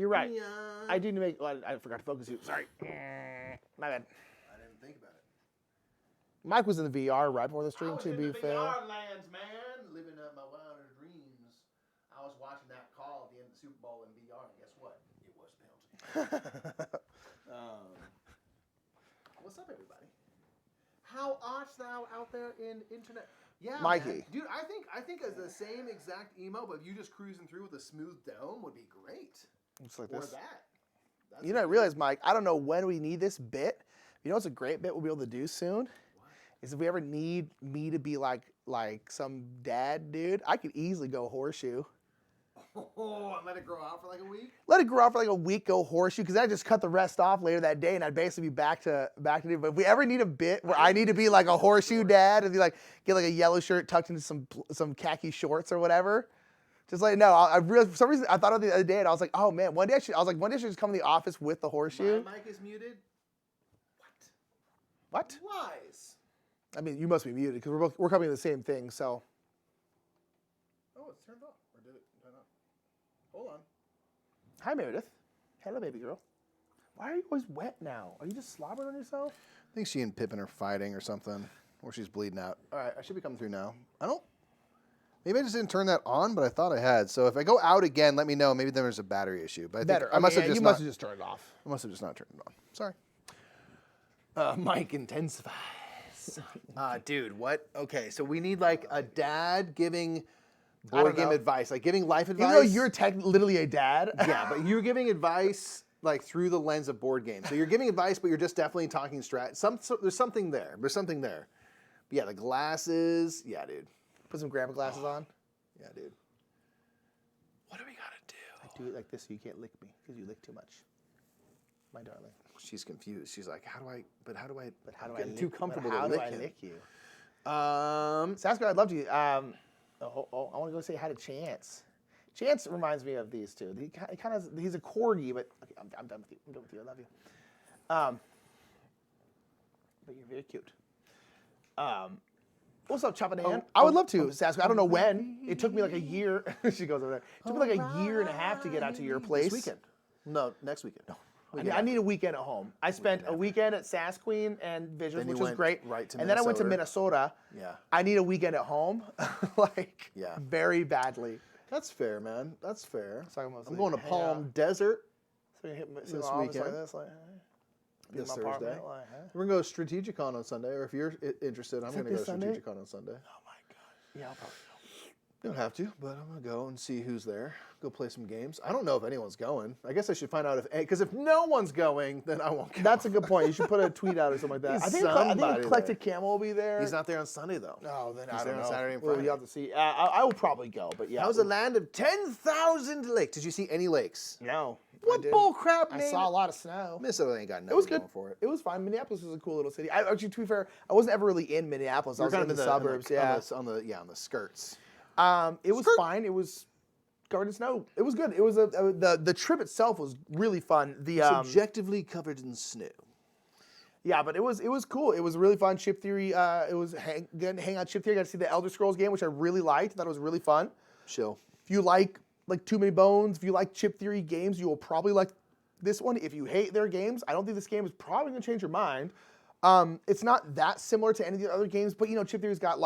You're right. I do need to make. Well, I forgot to focus you. Sorry. My bad. I didn't think about it. Mike was in the VR right before the stream, to be fair. VR lands, man, living up my wildest dreams. I was watching that call at the end of the Super Bowl in VR, and guess what? It was penalty. What's up, everybody? How art thou out there in internet? Yeah, Mikey. man. Dude, I think as the same exact emo, but you just cruising through with a smooth dome would be great. Just like Or this. that. That's You know, I realize, Mike, I don't know when we need this bit. You know what's a great bit we'll be able to do soon? Is if we ever need me to be like some dad dude, I could easily go horseshoe. Oh, and let it grow out for like a week? Let it grow out for like a week, go horseshoe, because I just cut the rest off later that day, and I'd basically be back to do. But if we ever need a bit where I need to be like a horseshoe dad and be like get like a yellow shirt tucked into some khaki shorts or whatever, just like no, I realized for some reason I thought of it the other day and I was like, oh man, one day I should just come to the office with the horseshoe. My mic is muted. What? Lies. I mean, you must be muted because we're covering the same thing. So. Oh, it's turned off. Or did it turn on? Hold on. Hi, Meredith. Hello, baby girl. Why are you always wet now? Are you just slobbering on yourself? I think she and Pippin are fighting or something, or she's bleeding out. All right, I should be coming through now. Maybe I just didn't turn that on, but I thought I had. So if I go out again, let me know. Maybe there's a battery issue. But I must have you must have just turned it off. I must have just not turned it on. Sorry. Mic intensifies. Dude, what? Okay, so we need like a dad giving board game advice, like giving life advice. Even though you're literally a dad. Yeah, but you're giving advice like through the lens of board games. So you're giving advice, but you're just definitely talking strat. There's something there. There's something there. But yeah, the glasses. Yeah, dude. Put some grandma glasses on. Yeah, dude. What do we gotta do? I do it like this so you can't lick me because you lick too much. My darling. She's confused. She's like, how do I get too comfortable how to do lick I him? Lick you? Saskia, I'd love to. I want to go say hi to Chance. Chance reminds me of these two. He's a corgi, but okay, I'm done with you. I'm done with you. I love you. But you're very cute. What's up, Chop and Hand? I would love to, Saskia. I don't know when. It took me like a year. She goes over there. It took me like a year and a half to get out to your place. This weekend. No, next weekend. No. I need a weekend at home. I spent a weekend at Sass Queen and Visions, which was great. Right to and then I went to Minnesota. Yeah. I need a weekend at home, very badly. That's fair, man. That's fair. So I'm going to Palm Desert so you hit this weekend. This Thursday. We're going to go Strategicon on Sunday, or if you're interested, I'm going to go Strategicon on Sunday. Oh my gosh. Yeah, I'll probably go. You don't have to, but I'm going to go and see who's there. Go play some games. I don't know if anyone's going. I guess I should find out because if no one's going, then I won't go. That's a good point. You should put a tweet out or something like that. I think Eclectic Camo will be there. He's not there on Sunday, though. No, then He's I don't know. on Saturday and Friday. Well, you have to see. I will probably go, but yeah. That was a land of 10,000 lakes. Did you see any lakes? No. What bull crap, I saw a lot of snow. Minnesota ain't got nothing It was good. going for it. It was fine. Minneapolis was a cool little city. Actually, to be fair, I wasn't ever really in Minneapolis. I was kind of in the suburbs. On the skirts. It was fine. It was covered in snow. It was good. It was the trip itself was really fun. Subjectively covered in snow. Yeah, but it was cool. It was really fun. Chip Theory. It was hang out Chip Theory. Got to see the Elder Scrolls game, which I really liked. Thought it was really fun. Chill. If you like Too Many Bones, if you like Chip Theory games, you will probably like this one. If you hate their games, I don't think this game is probably going to change your mind. It's not that similar to any of the other games, but Chip Theory's got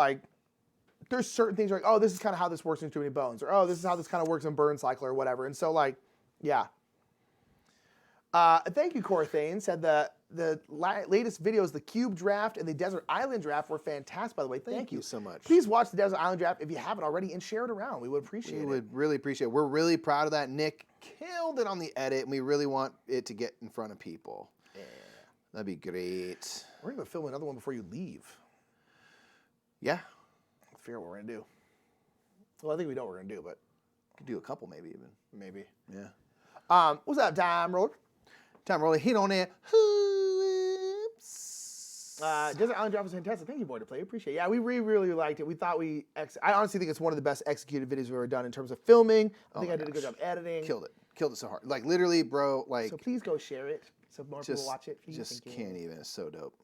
there's certain things like, oh, this is kind of how this works in Too Many Bones, or oh, this is how this kind of works in Burn Cycle or whatever. And so yeah. Thank you, Corthane. Said the latest videos, the Cube Draft and the Desert Island Draft were fantastic, by the way. Thank you so much. Please watch the Desert Island Draft if you haven't already and share it around. We would appreciate it. We would really appreciate it. We're really proud of that. Nick killed it on the edit, and we really want it to get in front of people. Yeah. That'd be great. We're going to film another one before you leave. Yeah. I figure out what we're going to do. Well, I think we know what we're going to do, but. Could do a couple maybe even. Maybe. Yeah. What's up, Time Roller? Time Roller, hit on it. Desert Island Draft was fantastic. Thank you, Boy to Play. Appreciate it. Yeah, we really liked it. We thought I honestly think it's one of the best executed videos we've ever done in terms of filming. I think I did a good job editing. Killed it so hard. Like literally, bro. Like. So please go share it so more people watch it. Just can't even. It's so dope.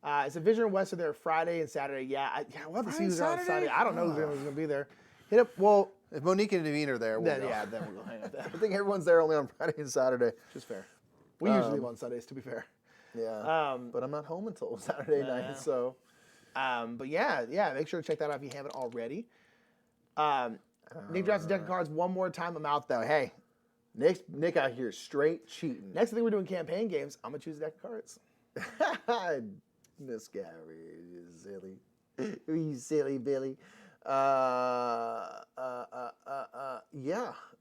It's a Vision West are there Friday and Saturday. Yeah, we'll have to see who's there on Sunday. I don't know who's going to be there. Hit up. Well, If Monique and Devine are there, we'll go. Then we'll go hang out there. I think everyone's there only on Friday and Saturday. Which is fair. We usually leave on Sundays, to be fair. Yeah. But I'm not home until Saturday night, so. But yeah, make sure to check that out if you haven't already. Nick drops a deck of cards one more time. I'm out though. Hey, Nick out here straight cheating. next thing we're doing campaign games, I'm gonna choose a deck of cards. This guy is silly. You silly Billy. Yeah.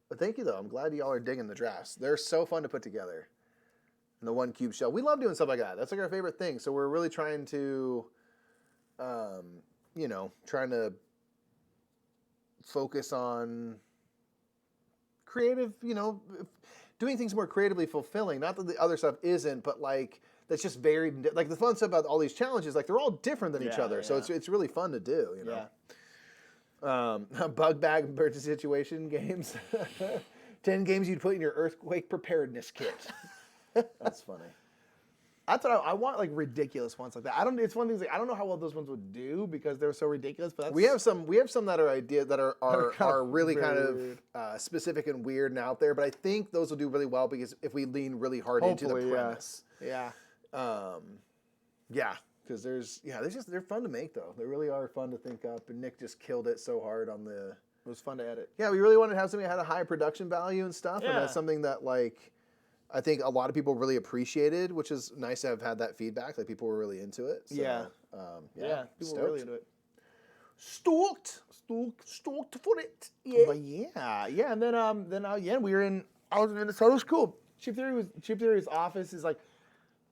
But thank you though. I'm glad y'all are digging the drafts. They're so fun to put together. And the 1 cube shell. We love doing stuff like that. That's like our favorite thing. So we're really trying to, trying to focus on creative, doing things more creatively fulfilling. Not that the other stuff isn't, but like that's just very like the fun stuff about all these challenges. Like they're all different than each other, so it's really fun to do. Bug bag emergency situation games. 10 games you'd put in your earthquake preparedness kit. That's funny. That's what I want, like ridiculous ones like that. It's one of the things like I don't know how well those ones would do because they're so ridiculous. But we have some that are ideas that are really kind of specific and weird and out there. But I think those will do really well because if we lean really hard into the premise. Yeah. Because they're fun to make though. They really are fun to think up. And Nick just killed it so hard on the. It was fun to edit. Yeah, we really wanted to have something that had a high production value and stuff, and that's something that like. I think a lot of people really appreciated, which is nice to have had that feedback. Like people were really into it. So, people were really into it. Stoked for it. Yeah. But and then we were in. I was in Minnesota. It was cool. Chip Theory's office is like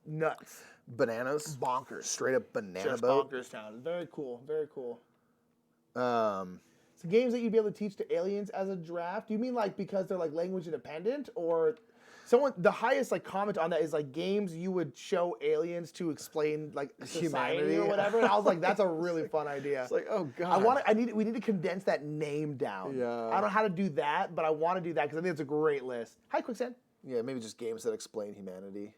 nuts, bananas, bonkers, straight up banana just boat. Bonkers town. Very cool. Very cool. So games that you'd be able to teach to aliens as a draft. Do you mean like because they're like language independent or? The highest like comment on that is like games you would show aliens to explain like humanity or whatever. And I was like, that's a really fun idea. It's like, oh god, we need to condense that name down. Yeah. I don't know how to do that, but I want to do that because I think it's a great list. Hi, Quicksand. Yeah, maybe just games that explain humanity.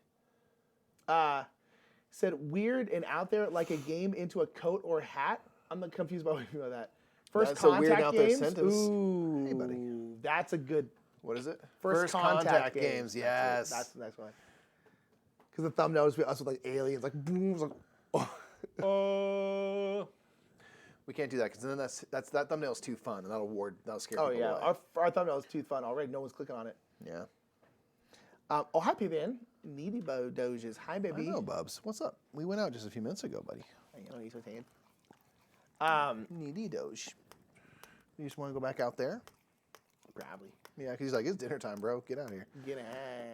Said weird and out there like a game into a coat or hat. I'm not confused by what you mean by that. That's a weird out there sentence. Ooh, hey buddy, that's a good. What is it? First contact games. Yes. That's the next one. Because the thumbnail was us with like aliens, like boom, like, We can't do that because then that thumbnail is too fun and that'll scare people away. Our thumbnail is too fun already. No one's clicking on it. Yeah. Hi, P-Man. Needy Bo Doges. Hi, baby. I know, Bubs. What's up? We went out just a few minutes ago, buddy. I know he's saying. Needy Doge. You just want to go back out there? Probably. Yeah, because he's like, it's dinner time, bro. Get out of here. Get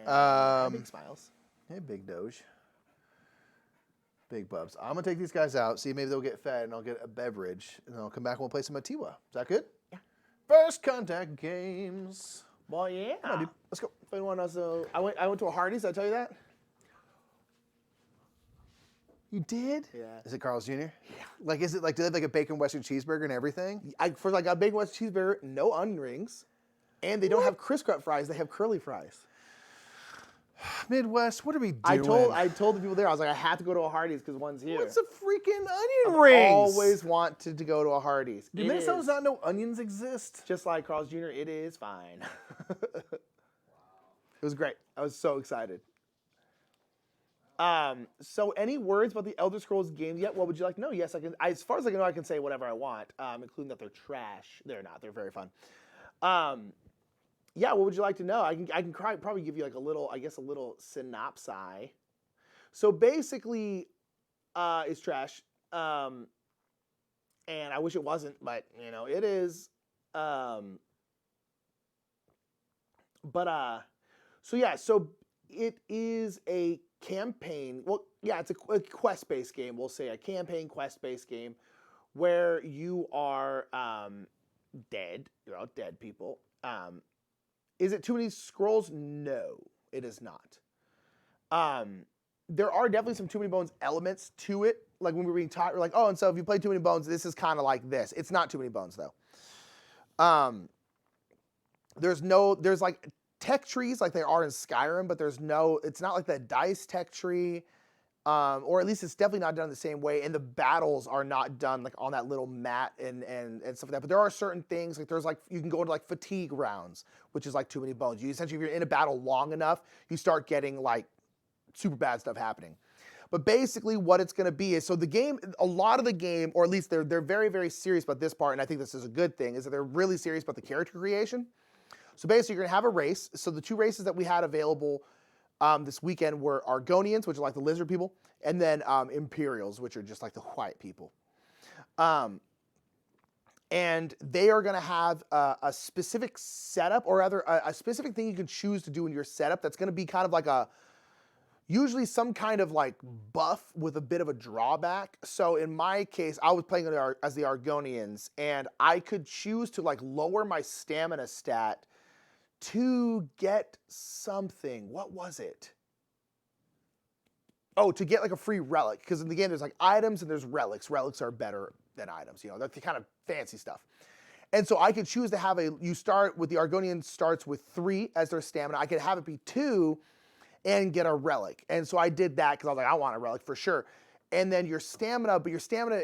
out. Big smiles. Hey, Big Doge. Big Bubs. I'm going to take these guys out, see maybe they'll get fed, and I'll get a beverage, and then I'll come back and we'll play some Atiwa. Is that good? Yeah. First contact games. Well, yeah. Come on, dude. Let's go. If anyone else, I went to a Hardee's. Did I tell you that? You did? Yeah. Is it Carl's Jr.? Yeah. Like, is it like, do they have like a bacon western cheeseburger and everything? For like a bacon western cheeseburger, no onion rings. And they don't have crisp cut fries. They have curly fries. Midwest, what are we doing? I told the people there, I was like, I have to go to a Hardee's because one's here. What's a freaking onion rings? Always wanted to go to a Hardee's. Do Minnesotans not know onions exist? Just like Carl's Jr., it is fine. It was great. I was so excited. So any words about the Elder Scrolls games yet? What would you like to know? Yes, I can. As far as I can know, I can say whatever I want, including that they're trash. They're not. They're very fun. Yeah, what would you like to know? I can probably give you like a little synopsis. So basically, it's trash. And I wish it wasn't, but it is. So it is a campaign. Well, yeah, it's a quest-based game. We'll say a campaign quest-based game where you are dead. You're all dead people. Is it too many scrolls? No, it is not. There are definitely some Too Many Bones elements to it. Like when we were being taught, we're like, oh, and so if you play Too Many Bones, this is kind of like this. It's not Too Many Bones though. There's like tech trees like they are in Skyrim, but it's not like the dice tech tree. or at least it's definitely not done the same way. And the battles are not done like on that little mat and stuff like that. But there are certain things like there's like you can go into like fatigue rounds, which is like too many bones. You essentially, if you're in a battle long enough, you start getting like super bad stuff happening. But basically, what it's going to be is so the game, a lot of the game, or at least they're very very serious about this part, and I think this is a good thing, is that they're really serious about the character creation. So basically, you're going to have a race. So the two races that we had available this weekend were Argonians, which are like the lizard people, and then Imperials, which are just like the white people. And they are going to have a specific setup, or rather a specific thing you can choose to do in your setup that's going to be kind of like usually some kind of like buff with a bit of a drawback. So in my case, I was playing as the Argonians, and I could choose to like lower my stamina stat to get something. What was it? Oh, to get like a free relic. Because in the game, there's like items and there's relics. Relics are better than items. You know, that's the kind of fancy stuff. And so I could choose to have you start with the Argonian starts with 3 as their stamina. I could have it be 2 and get a relic. And so I did that because I was like, I want a relic for sure. And then your stamina, but your stamina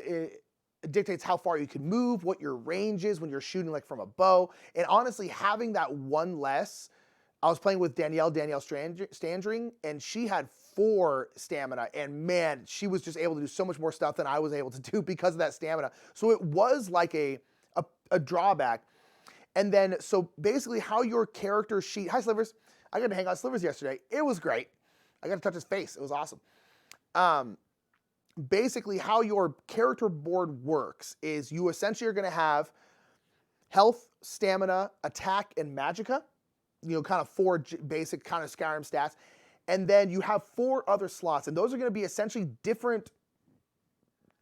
it dictates how far you can move, what your range is when you're shooting like from a bow. And honestly, having that one less, I was playing with Danielle Standring, and she had 4 stamina, and man, she was just able to do so much more stuff than I was able to do because of that stamina. So it was like a drawback. And then, so basically how your character sheet, hi Slivers, I got to hang out with Slivers yesterday. It was great. I got to touch his face. It was awesome. Basically how your character board works is you essentially are going to have health, stamina, attack, and magicka. You know, kind of 4 basic kind of Skyrim stats. And then you have 4 other slots, and those are going to be essentially different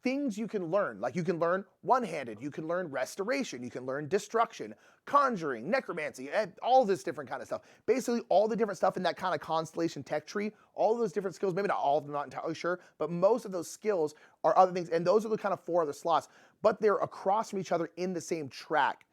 things you can learn. Like you can learn one-handed, you can learn restoration, you can learn destruction, conjuring, necromancy, and all this different kind of stuff. Basically all the different stuff in that kind of constellation tech tree, all those different skills, maybe not all of them, not entirely sure, but most of those skills are other things, and those are the kind of 4 other slots, but they're across from each other in the same track.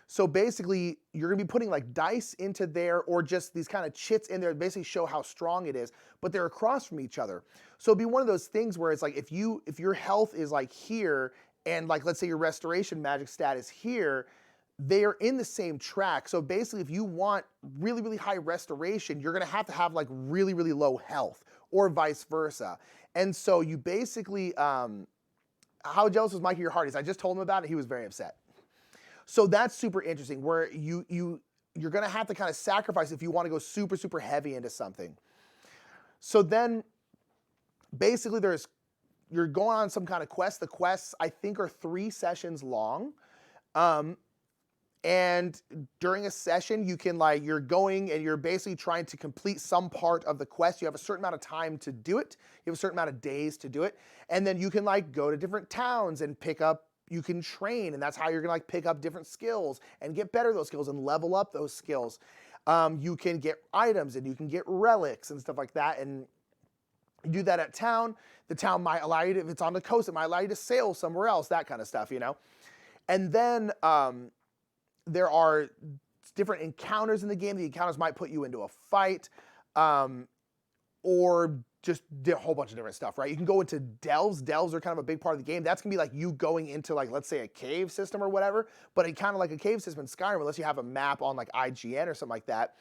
So basically, you're going to be putting like dice into there or just these kind of chits in there to basically show how strong it is, but they're across from each other. So it'd be one of those things where it's like if your health is like here and like let's say your restoration magic stat is here, they are in the same track. So basically, if you want really, really high restoration, you're going to have like really, really low health or vice versa. And so you basically, how jealous was Mike of your Hearties? I just told him about it. He was very upset. So that's super interesting where you're going to have to kind of sacrifice if you want to go super, super heavy into something. So then basically you're going on some kind of quest. The quests I think are 3 sessions long. And during a session you can you're going and you're basically trying to complete some part of the quest. You have a certain amount of time to do it. You have a certain amount of days to do it. And then you can go to different towns and you can train, and that's how you're gonna pick up different skills and get better at those skills and level up those skills. You can get items and you can get relics and stuff like that. And you do that at town. The town might allow you to, if it's on the coast, it might allow you to sail somewhere else, that kind of stuff, you know? And then there are different encounters in the game. The encounters might put you into a fight or just a whole bunch of different stuff, right? You can go into delves. Delves are kind of a big part of the game. That's gonna be like you going into let's say a cave system or whatever, but it kind of like a cave system in Skyrim, unless you have a map on like IGN or something like that.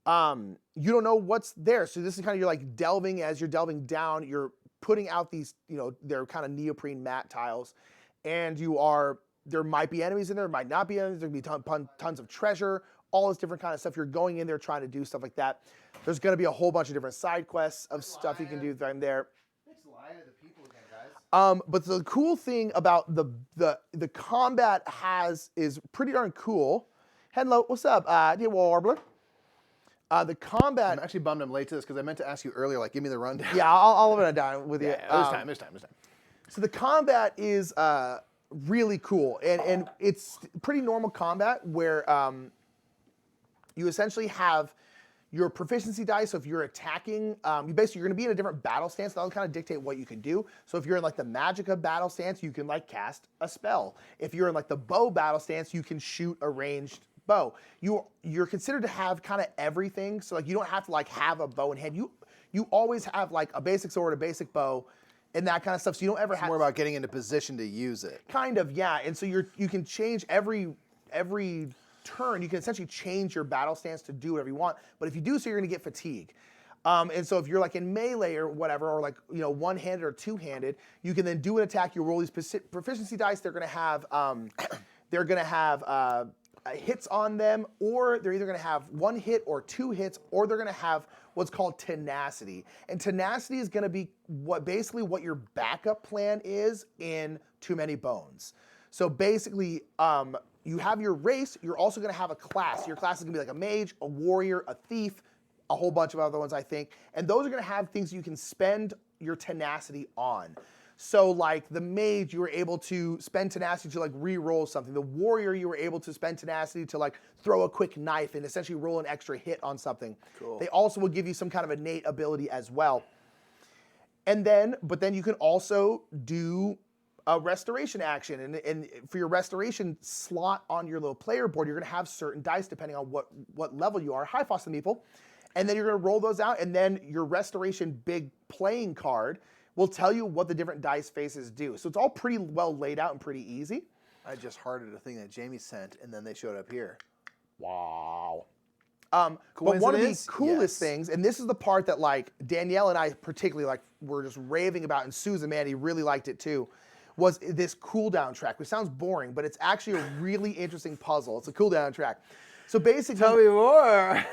You don't know what's there. So this is kind of, you're delving. As you're delving down, you're putting out these, they're kind of neoprene mat tiles, and there might be enemies in there, might not be enemies, there can be tons of treasure, all this different kind of stuff. You're going in there trying to do stuff like that. There's going to be a whole bunch of different side quests of stuff you can do from there. It's lying to the people again, guys. But the cool thing about the combat is pretty darn cool. Hello, what's up, dear Warbler? The combat. I'm actually bummed I'm late to this because I meant to ask you earlier, give me the rundown. Yeah, I'll run it down with you. Yeah, there's time. So the combat is really cool, and it's pretty normal combat where you essentially have your proficiency dice. So if you're attacking, you're going to be in a different battle stance. That'll kind of dictate what you can do. So if you're in the magicka battle stance, you can cast a spell. If you're in the bow battle stance, you can shoot a ranged Bow. You're considered to have kind of everything, so you don't have to have a bow in hand. You you always have like a basic sword, a basic bow, and that kind of stuff. So you don't ever have more about getting into position to use it. kind of, yeah. And so you can change every turn. You can essentially change your battle stance to do whatever you want. But if you do so, you're going to get fatigue. And so if you're like in melee or whatever, or like one-handed or two-handed, you can then do an attack. You roll these proficiency dice. They're going to have hits on them, or they're either going to have one hit or two hits, or they're going to have what's called tenacity. And tenacity is going to be basically what your backup plan is in Too Many Bones. So basically, you have your race. You're also going to have a class. Your class is going to be like a mage, a warrior, a thief, a whole bunch of other ones, I think. And those are going to have things you can spend your tenacity on. So like the mage, you were able to spend tenacity to like re-roll something. The warrior, you were able to spend tenacity to like throw a quick knife and essentially roll an extra hit on something. Cool. They also will give you some kind of innate ability as well. And then, but then you can also do a restoration action. And for your restoration slot on your little player board, you're going to have certain dice depending on what level you are. Hi, Fossil Meeple. And then you're going to roll those out, and then your restoration big playing card will tell you what the different dice faces do. So it's all pretty well laid out and pretty easy. I just hearted a thing that Jamie sent, and then they showed up here. Wow. But one of the coolest things, and this is the part that like Danielle and I particularly like were just raving about, and Susan Mandy really liked it too, was this cooldown track, which sounds boring, but it's actually a really interesting puzzle. It's a cooldown track. So basically, tell me more.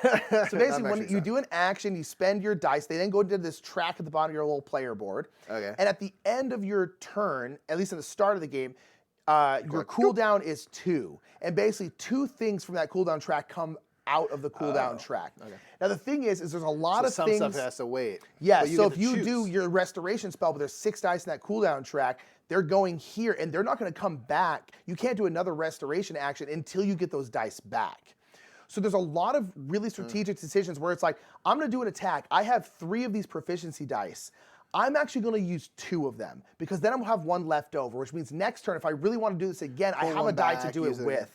So basically, when you do an action, you spend your dice. They then go to this track at the bottom of your little player board. Okay. And at the end of your turn, at least in the start of the game, your cooldown is 2. And basically, 2 things from that cooldown track come out of the cooldown track. Okay. Now the thing is there's a lot of some things. Some stuff has to wait. Yeah. So if you do your restoration spell, but there's 6 dice in that cooldown track, they're going here, and they're not going to come back. You can't do another restoration action until you get those dice back. So there's a lot of really strategic decisions where it's like, I'm going to do an attack. I have 3 of these proficiency dice. I'm actually going to use 2 of them because then I'll have 1 left over, which means next turn, if I really want to do this again, I have a die to do it with.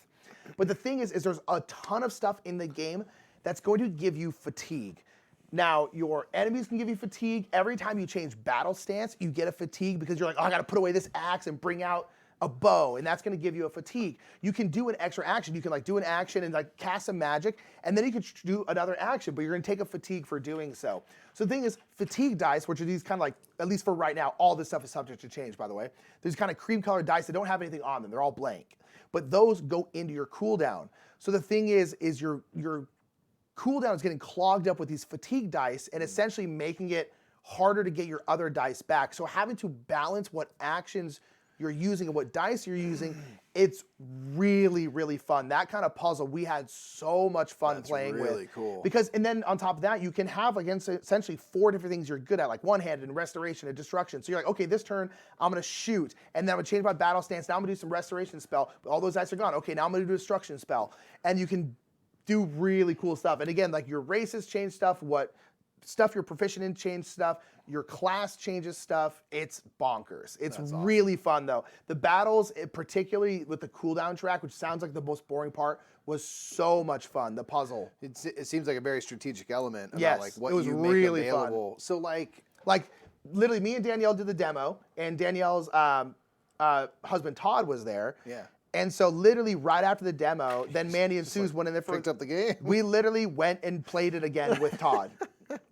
But the thing is there's a ton of stuff in the game that's going to give you fatigue. Now, your enemies can give you fatigue. Every time you change battle stance, you get a fatigue because you're like, oh, I got to put away this axe and bring out a bow, and that's going to give you a fatigue. You can do an extra action. You can like do an action and like cast some magic, and then you can do another action, but you're going to take a fatigue for doing so. So the thing is, fatigue dice, which are these kind of like, at least for right now, all this stuff is subject to change, by the way. There's kind of cream-colored dice that don't have anything on them. They're all blank. But those go into your cooldown. So the thing is your cooldown is getting clogged up with these fatigue dice and essentially making it harder to get your other dice back. So having to balance what actions you're using and what dice you're using, it's really, really fun. That kind of puzzle, we had so much fun playing with. That's really cool. Because, and then on top of that, you can have like essentially 4 different things you're good at, like one-handed and restoration and destruction. So you're like, okay, this turn, I'm going to shoot, and then I'm going to change my battle stance. Now I'm going to do some restoration spell. All those dice are gone. Okay, now I'm going to do a destruction spell. And you can do really cool stuff. And again, like your races change stuff, what stuff you're proficient in change stuff, your class changes stuff. It's bonkers. It's really fun though. The battles, particularly with the cooldown track, which sounds like the most boring part, was so much fun. The puzzle. It seems like a very strategic element about yes, like what it was you really make available. Fun. So like literally me and Danielle did the demo, and Danielle's husband Todd was there. Yeah. And so literally right after the demo, then Mandy and Suze went in there for picked up the game. We literally went and played it again with Todd.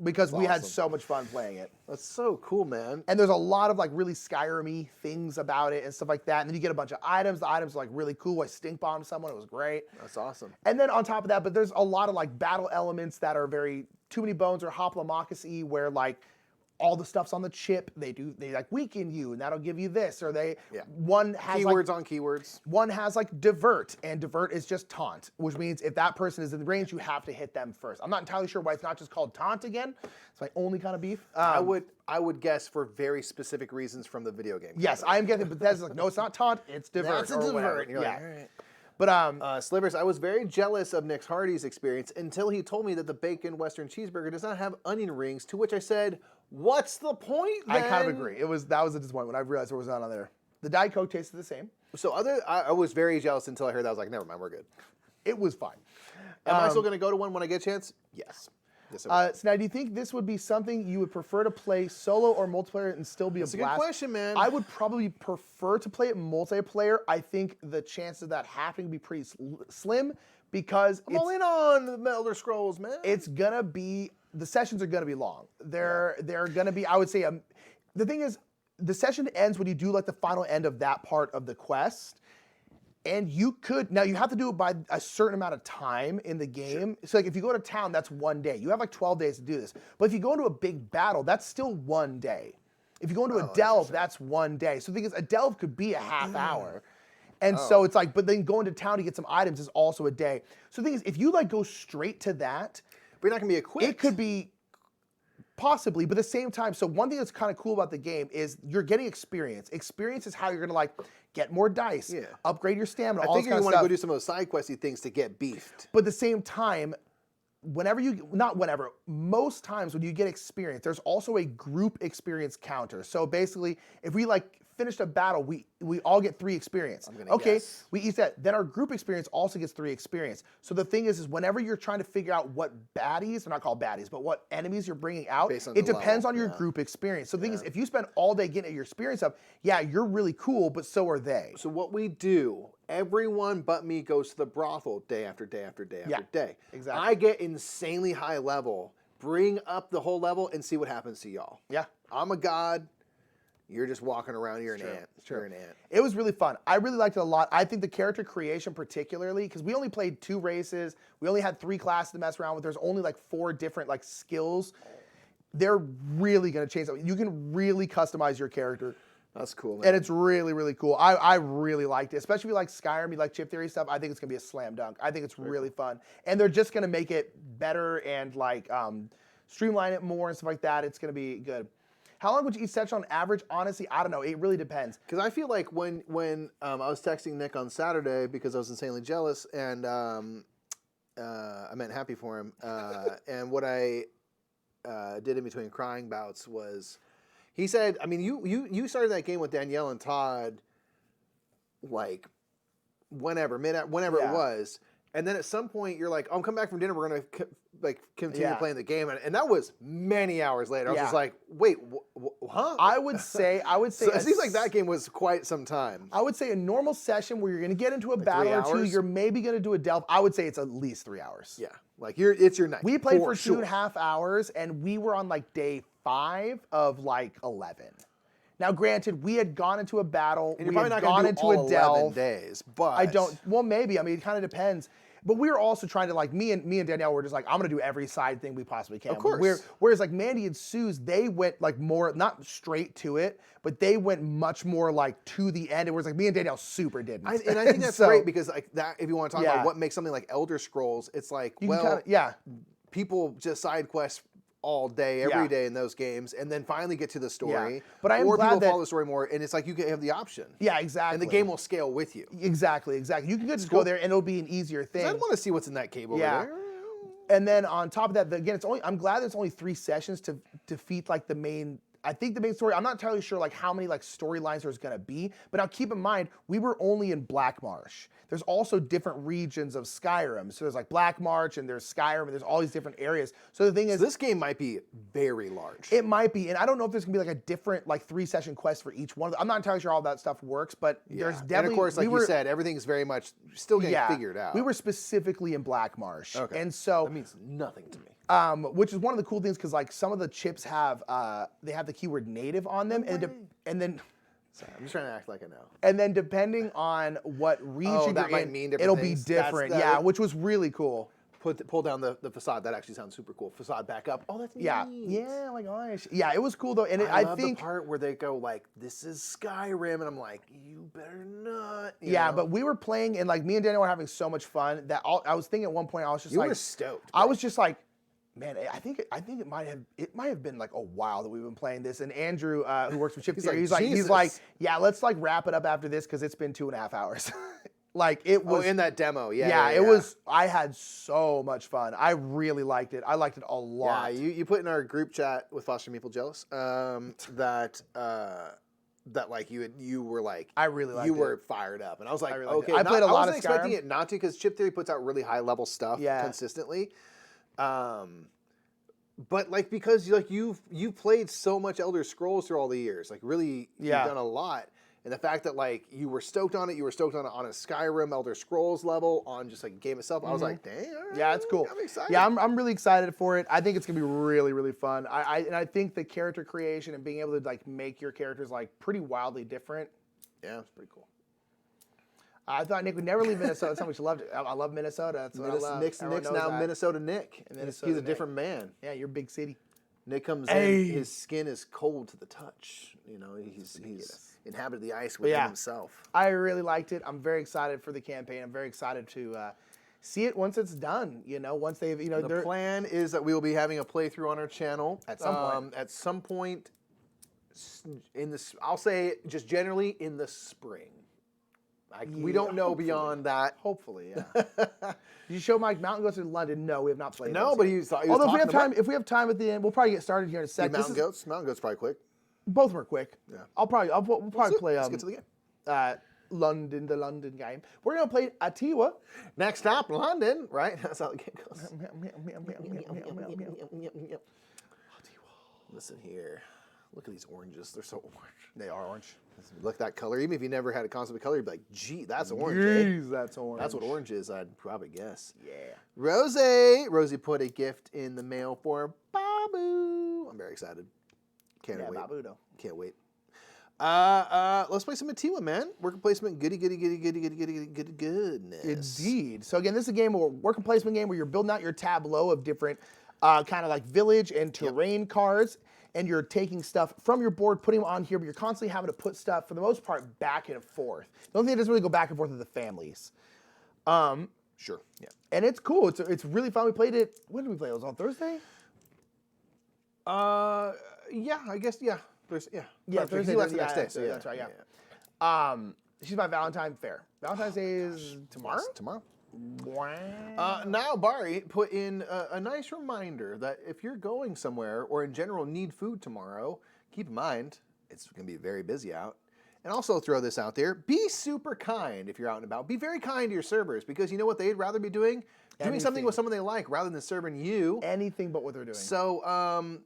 Because we had so much fun playing it. That's so cool, man. And there's a lot of like really Skyrim-y things about it and stuff like that. And then you get a bunch of items. The items are like really cool. I stink bombed someone. It was great. That's awesome. And then on top of that, but there's a lot of like battle elements that are very Too Many Bones or Hoplomachus-y, where like all the stuff's on the chip. They like weaken you, and that'll give you this. Or one has keywords on keywords. One has like divert, and divert is just taunt, which means if that person is in the range, you have to hit them first. I'm not entirely sure why it's not just called taunt again. It's my only kind of beef. I would guess for very specific reasons from the video game. Yes, I am guessing, but that's like, no, it's not taunt, it's divert. That's a divert. You're like, all right. But Slivers, I was very jealous of Nick Hardy's experience until he told me that the bacon Western cheeseburger does not have onion rings, to which I said, what's the point then? I kind of agree. That was a disappointment when I realized it was not on there. The Diet Coke tasted the same. So I was very jealous until I heard that. I was like, never mind, we're good. It was fine. Am I still going to go to one when I get a chance? Yes. Yes, I would. So now, do you think this would be something you would prefer to play solo or multiplayer and still be That's a a good blast? question, man. I would probably prefer to play it multiplayer. I think the chances of that happening be pretty slim because I'm all in on the Elder Scrolls, man. it's gonna be the sessions are gonna be long. They're gonna be. I would say the thing is the session ends when you do like the final end of that part of the quest. And you could, now you have to do it by a certain amount of time in the game. So like if you go to town, that's 1 day. You have like 12 days to do this. But if you go into a big battle, that's still 1 day. If you go into a delve, that's 1 day. So the thing is, a delve could be a half hour. And so it's like, but then going to town to get some items is also a day. So the thing is, if you like go straight to that, But you're not going to be equipped. it could be possibly, but at the same time, so one thing that's kind of cool about the game is you're getting experience. Experience is how you're gonna like get more dice, upgrade your stamina, I all this think kind you of want to stuff. go do some of those side questy things to get beefed. But at the same time, most times when you get experience, there's also a group experience counter. So basically, if we like finished a battle, we all get 3 experience. Okay, guess. we each that. Then our group experience also gets 3 experience. So the thing is whenever you're trying to figure out what baddies, they're not called baddies, but what enemies you're bringing out, Based on it the depends level, on your group experience. So the thing is, if you spend all day getting your experience up, yeah, you're really cool, but so are they. So what we do, everyone but me goes to the brothel day after day after day after day. Exactly. I get insanely high level, bring up the whole level, and see what happens to y'all. Yeah. I'm a god. You're just walking around. You're an ant. You're an ant. It was really fun. I really liked it a lot. I think the character creation particularly, because we only played 2 races. We only had 3 classes to mess around with. There's only like 4 different like skills. They're really going to change something. You can really customize your character. That's cool, man. And it's really, really cool. I really liked it. Especially if you like Skyrim, you like chip theory stuff, I think it's going to be a slam dunk. I think it's really fun. And they're just going to make it better and like streamline it more and stuff like that. It's going to be good. How long would you each session on average? Honestly, I don't know. It really depends. Because I feel like when I was texting Nick on Saturday because I was insanely jealous and I meant happy for him. And what I did in between crying bouts was, he said, I mean, you started that game with Danielle and Todd, like whenever it was. And then at some point you're like, oh, I'm coming back from dinner. We're going to continue playing the game. And that was many hours later. I was just like, wait, huh? I would say. So it seems like that game was quite some time. I would say a normal session where you're going to get into a battle or 2, you're maybe going to do a delve. I would say it's at least 3 hours. Yeah, like it's your night. We played for 2.5 hours, and we were on like day 5 of like 11. Now, granted, we had gone into a battle. And you're we probably had not going gone to do into all a delve. 11 days, but I don't. Well, maybe. I mean, it kind of depends. But we were also trying to like me and Danielle were just like, I'm gonna do every side thing we possibly can. Of course. Whereas like Mandy and Suze, they went like more not straight to it, but they went much more like to the end. It was like me and Danielle super didn't. And I think that's great because like that. If you want to talk about what makes something like Elder Scrolls, it's like people just side quest all day, every day in those games, and then finally get to the story. Yeah. But I am or glad people that follow the story more, and it's like you can have the option. Yeah, exactly. And the game will scale with you. Exactly. You can just go there, and it'll be an easier thing. I want to see what's in that cave over there. And then on top of that, again, I'm glad there's only 3 sessions to defeat like the main. I think the main story. I'm not entirely sure like how many like storylines there's gonna be. But now keep in mind, we were only in Black Marsh. There's also different regions of Skyrim. So there's like Black Marsh and there's Skyrim and there's all these different areas. So the thing is, this game might be very large. It might be, and I don't know if there's gonna be like a different like 3-session quest for each one of them. I'm not entirely sure how that stuff works, but there's definitely. And of course, like you said, everything's very much still getting figured out. We were specifically in Black Marsh, and so that means nothing to me. Which is one of the cool things because like some of the chips have they have the keyword native on them, and then. Sorry, I'm just trying to act like I know. And then depending on what region you're in, it'll be different. Yeah, which was really cool. Pull down the facade. That actually sounds super cool. Facade back up. Oh, that's neat. Yeah, like gosh. Yeah, it was cool though. And I love the part where they go like, "This is Skyrim," and I'm like, "You better not." You know? But we were playing, and like me and Daniel were having so much fun that I was thinking at one point I was just you were stoked. I was just like, man, I think it might have been like a while that we've been playing this. And Andrew, who works with Chip Theory, he's like, yeah, let's like wrap it up after this because it's been 2.5 hours. Like it was in that demo, it was. I had so much fun. I really liked it. I liked it a lot. Yeah, you put in our group chat with Foster Meeple Jealous that like you were like I really liked it. You were fired up, and I was like, okay. I played a lot of Skyrim. I wasn't expecting it not to because Chip Theory puts out really high level stuff consistently. But like because you've played so much Elder Scrolls through all the years, like really you've done a lot. And the fact that like you were stoked on it on a Skyrim Elder Scrolls level, on just like game itself, I was like, dang, all right, Yeah, it's cool. I'm excited. Yeah, I'm really excited for it. I think it's gonna be really, really fun. I think the character creation and being able to like make your characters like pretty wildly different. Yeah, it's pretty cool. I thought Nick would never leave Minnesota. That's how much he loved it. I love Minnesota. That's what I love. Nick's now Minnesota Nick. He's a different man. Yeah, you're big city. Nick comes in, his skin is cold to the touch. You know, he's inhabited the ice within himself. I really liked it. I'm very excited for the campaign. I'm very excited to see it once it's done. You know, once they've, you know, the plan is that we will be having a playthrough on our channel at some point. At some point in this, I'll say just generally in the spring. We don't know beyond that. Hopefully, yeah. Did you show Mike Mountain Goats in London? No, we have not played. No, but he was although if we have time at the end, we'll probably get started here in a second. Mountain Goats probably quick. Both were quick. Yeah. We'll probably play. Let's get to the game. The London game. We're gonna play Atiwa. Next stop, London. Right? That's how the game goes. Atiwa. Listen here. Look at these oranges. They're so orange. They are orange. Look at that color. Even if you never had a concept of color, you'd be like, gee, that's orange. Jeez, that's orange. That's what orange is, I'd probably guess. Yeah. Rosie put a gift in the mail for Babu. I'm very excited. Can't wait. Babu though. Can't wait. Let's play some Atiwa, man. Worker placement, goodness. Indeed. So again, this is a game, worker placement game where you're building out your tableau of different kind of like village and terrain cards. And you're taking stuff from your board, putting them on here, but you're constantly having to put stuff, for the most part, back and forth. The only thing that doesn't really go back and forth are the families. Sure. Yeah. And it's cool. It's really fun. We played it. When did we play? It was on Thursday? Yeah, I guess, yeah. Thursday. That's the next day. So that's right, yeah. She's my Valentine Fair. Valentine's Day is tomorrow? Tomorrow. Wow. Now, Bari put in a nice reminder that if you're going somewhere or in general need food tomorrow, keep in mind it's going to be very busy out. And also throw this out there, be super kind if you're out and about. Be very kind to your servers because you know what they'd rather be doing? Doing something with someone they like rather than serving you. Anything but what they're doing. So,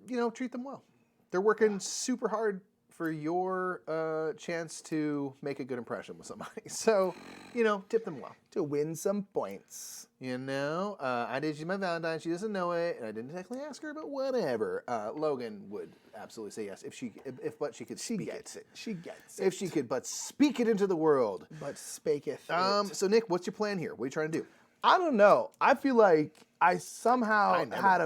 you know, treat them well. They're working super hard for your chance to make a good impression with somebody. So, you know, tip them well. To win some points. You know, I did use my Valentine. She doesn't know it, and I didn't technically ask her, but whatever. Logan would absolutely say yes if she could speak it. She gets it. If she could but speak it into the world. But spaketh it. So, Nick, what's your plan here? What are you trying to do? I don't know. I feel like I somehow had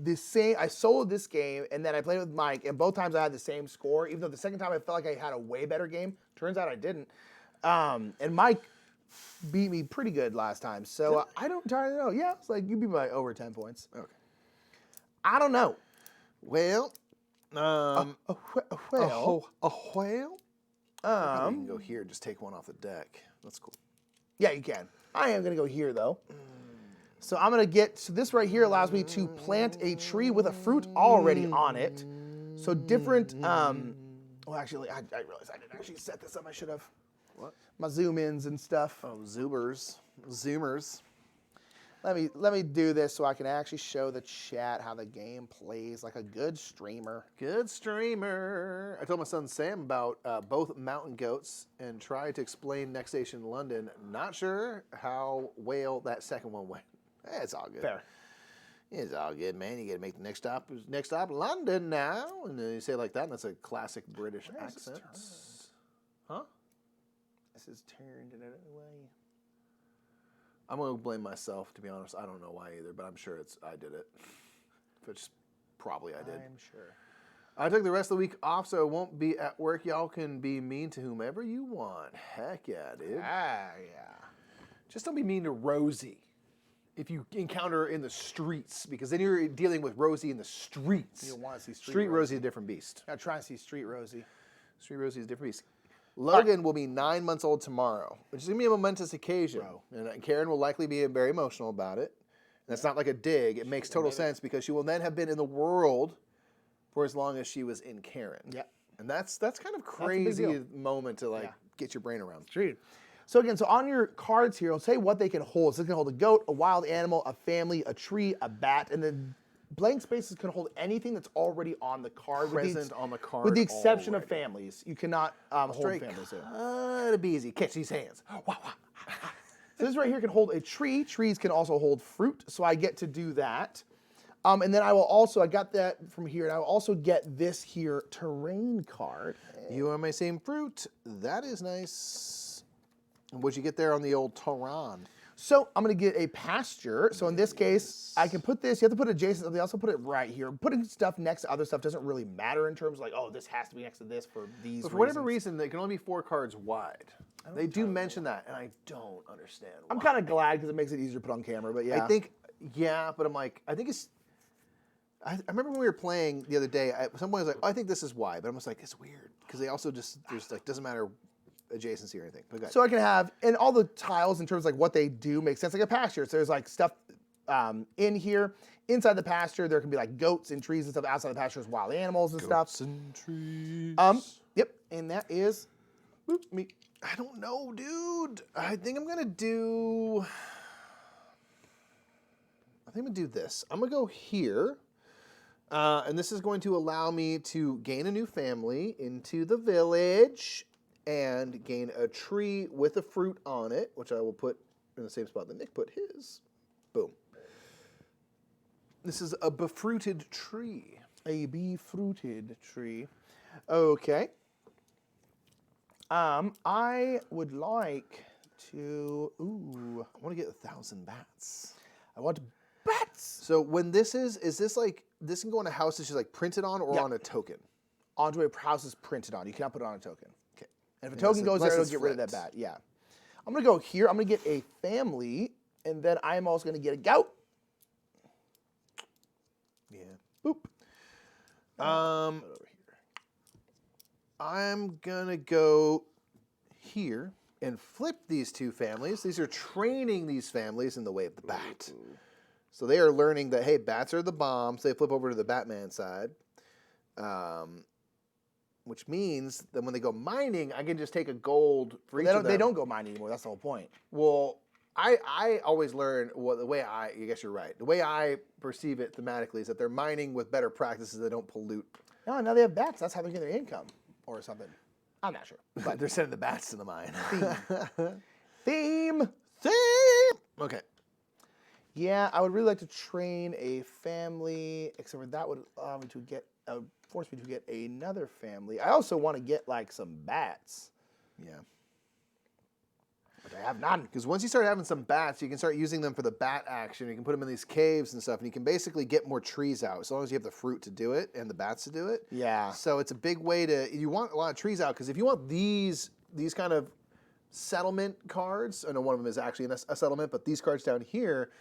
the same. I soloed this game, and then I played with Mike, and both times I had the same score. Even though the second time I felt like I had a way better game. Turns out I didn't. And Mike beat me pretty good last time. So I don't entirely know. Yeah, it's like you beat me by over 10 points. Okay. I don't know. Well, a whale. You can go here. Just take one off the deck. That's cool. Yeah, you can. I am going to go here, though. So I'm going to get, so this right here allows me to plant a tree with a fruit already on it. So different, well, actually, I realized I didn't actually set this up. I should have. What? My zoom-ins and stuff. Oh, zoomers. Let me do this so I can actually show the chat how the game plays like a good streamer. Good streamer. I told my son Sam about both mountain goats and tried to explain Next Station London. Not sure how well that second one went. It's all good. Fair. It's all good, man. You got to make the next stop London now. And then you say it like that, and that's a classic British accent. Huh? This is turned in a way. I'm going to blame myself, to be honest. I don't know why either, but I'm sure I did it. Which probably I did. I'm sure. I took the rest of the week off, so I won't be at work. Y'all can be mean to whomever you want. Heck yeah, dude. Ah, yeah. Just don't be mean to Rosie if you encounter her in the streets, because then you're dealing with Rosie in the streets. You don't want to see Street Rosie is a different beast. I try to see Street Rosie. Street Rosie is a different beast. Logan will be 9 months old tomorrow, which is going to be a momentous occasion. And Karen will likely be very emotional about it. And that's not like a dig. It makes total sense because she will then have been in the world for as long as she was in Karen. Yeah. And that's kind of crazy moment to get your brain around. True. So again, so on your cards here, it'll say what they can hold. So they can hold a goat, a wild animal, a family, a tree, a bat, and then blank spaces can hold anything that's already on the card. Present on the card with the exception of already. families. You cannot hold families there. Gotta be easy. Catch these hands. Wow, wow. So this right here can hold a tree. Trees can also hold fruit, so I get to do that. And then I will also, I got that from here, and I will also get this here terrain card. You are my same fruit. That is nice. What'd you get there on the old Tehran? So I'm going to get a pasture. So in this case, I can put this, you have to put adjacent, they also put it right here. Putting stuff next to other stuff doesn't really matter in terms of like, oh, this has to be next to this for these But for whatever reason, they can only be 4 cards wide. They do mention that, and I don't understand why. I'm kind of glad because it makes it easier to put on camera, but yeah. I think, but I'm like, I think it's, I remember when we were playing the other day, someone was like, oh, I think this is why, but I'm just like, it's weird. Because they also just, there's like, doesn't matter adjacency or anything. But go ahead. So I can have, and all the tiles in terms of like what they do make sense, like a pasture. So there's like stuff in here. Inside the pasture, there can be like goats and trees and stuff. Outside the pasture is wild animals and Goats stuff. and trees. Yep, and that is me. I don't know, dude. I think I'm gonna do this. I'm gonna go here. And this is going to allow me to gain a new family into the village and gain a tree with a fruit on it, which I will put in the same spot that Nick put his. Boom. This is a befruited tree. A befruited tree. Okay. I would like to, I want to get 1,000 bats. I want bats. So when this is this like, this can go on a house that's just like printed on or Yeah. on a token? Onto a house is printed on. You cannot put it on a token. Okay. And if a token goes there, unless it'll it's get rid of that flipped. bat. Yeah. I'm going to go here. I'm going to get a family, and then I'm also going to get a goat. Yeah. Boop. Um, Over here. I'm gonna go here and flip these 2 families. These are training these families in the way of the bat. So they are learning that, hey, bats are the bomb. So they flip over to the Batman side. Which means that when they go mining, I can just take a gold for each of them. They don't go mining anymore. That's the whole point. Well, I always learn, the way I guess you're right. The way I perceive it thematically is that they're mining with better practices that don't pollute. No, now they have bats. That's how they get their income or something. I'm not sure. But they're sending the bats to the mine. Theme. Okay. Yeah, I would really like to train a family, except for that would allow me to get, force me to get another family. I also want to get like some bats, Yeah. which I have none. Because once you start having some bats, you can start using them for the bat action. You can put them in these caves and stuff, and you can basically get more trees out as long as you have the fruit to do it and the bats to do it. Yeah. So it's a big way to, you want a lot of trees out, because if you want these kind of settlement cards, I know one of them is actually a settlement, but these cards down here,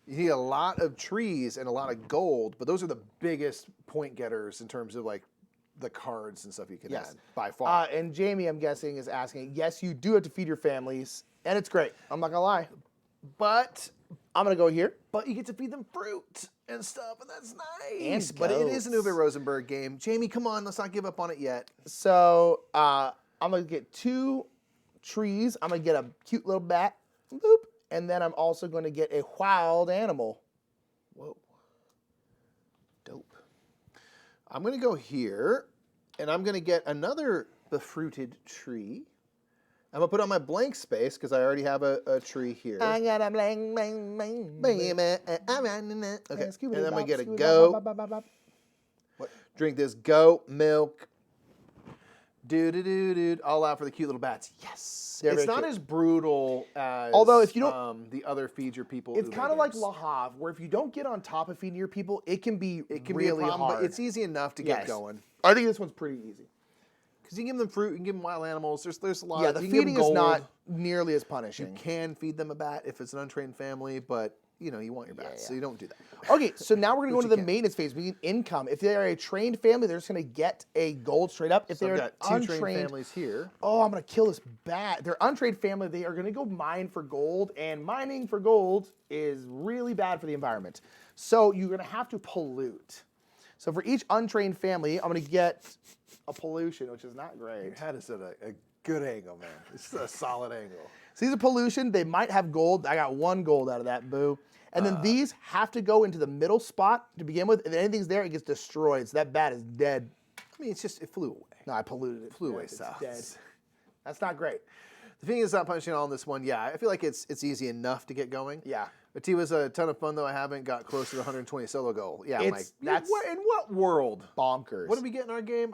you need a lot of trees and a lot of gold, but those are the biggest point getters in terms of like the cards and stuff you can Yes. add by far. And Jamie, I'm guessing, is asking, yes, you do have to feed your families, and it's great. I'm not going to lie. But I'm going to go here. you get to feed them fruit and stuff, and that's nice. And But it is an goats. Uwe Rosenberg game. Jamie, come on, let's not give up on it yet. So I'm going to get 2 trees. I'm going to get a cute little bat. Boop. And then I'm also going to get a wild animal. Whoa. Dope. I'm going to go here, and I'm going to get another befruited tree. I'm going to put on my blank space because I already have a tree here. I got a bling, bling, bling. Okay, and then I'm going to get a goat. What? Drink this goat milk. Dude, all out for the cute little bats. Yes. They're It's very not cute. as brutal as Although if you don't- the other feed your people. It's Uwe kind of like games. La Havre, where if you don't get on top of feeding your people, it can be It can really be a problem, hard. but it's easy enough to get Yes. going. I think this one's pretty easy. Because you can give them fruit, you can give them wild animals. There's a lot. Yeah, the you can give feeding them is gold. not nearly as You punishing. can feed them a bat if it's an untrained family, but you want your bats, so you don't do that. Okay, so now we're going to go Which into you the can. maintenance phase. We need income. If they are a trained family, they're just going to get a gold straight up. If So they're I've got 2 untrained, trained families here. oh, I'm going to kill this bat. They're untrained family. They are going to go mine for gold, and mining for gold is really bad for the environment. So you're going to have to pollute. So for each untrained family, I'm going to get a pollution, which is not great. Your hat is at a good angle, man. It's a solid angle. So these are pollution. They might have gold. I got 1 gold out of that, boo. And then these have to go into the middle spot to begin with, and then anything's there, it gets destroyed. So that bat is dead. I mean, it flew away. No, I polluted it. Flew away It's south. dead. That's not great. The thing is, not punishing on this one. Yeah, I feel like it's easy enough to get going. Yeah. Atiwa's a ton of fun, though. I haven't got close to the 120 solo goal. Yeah, I'm like, that's in what world? Bonkers. What did we get in our game?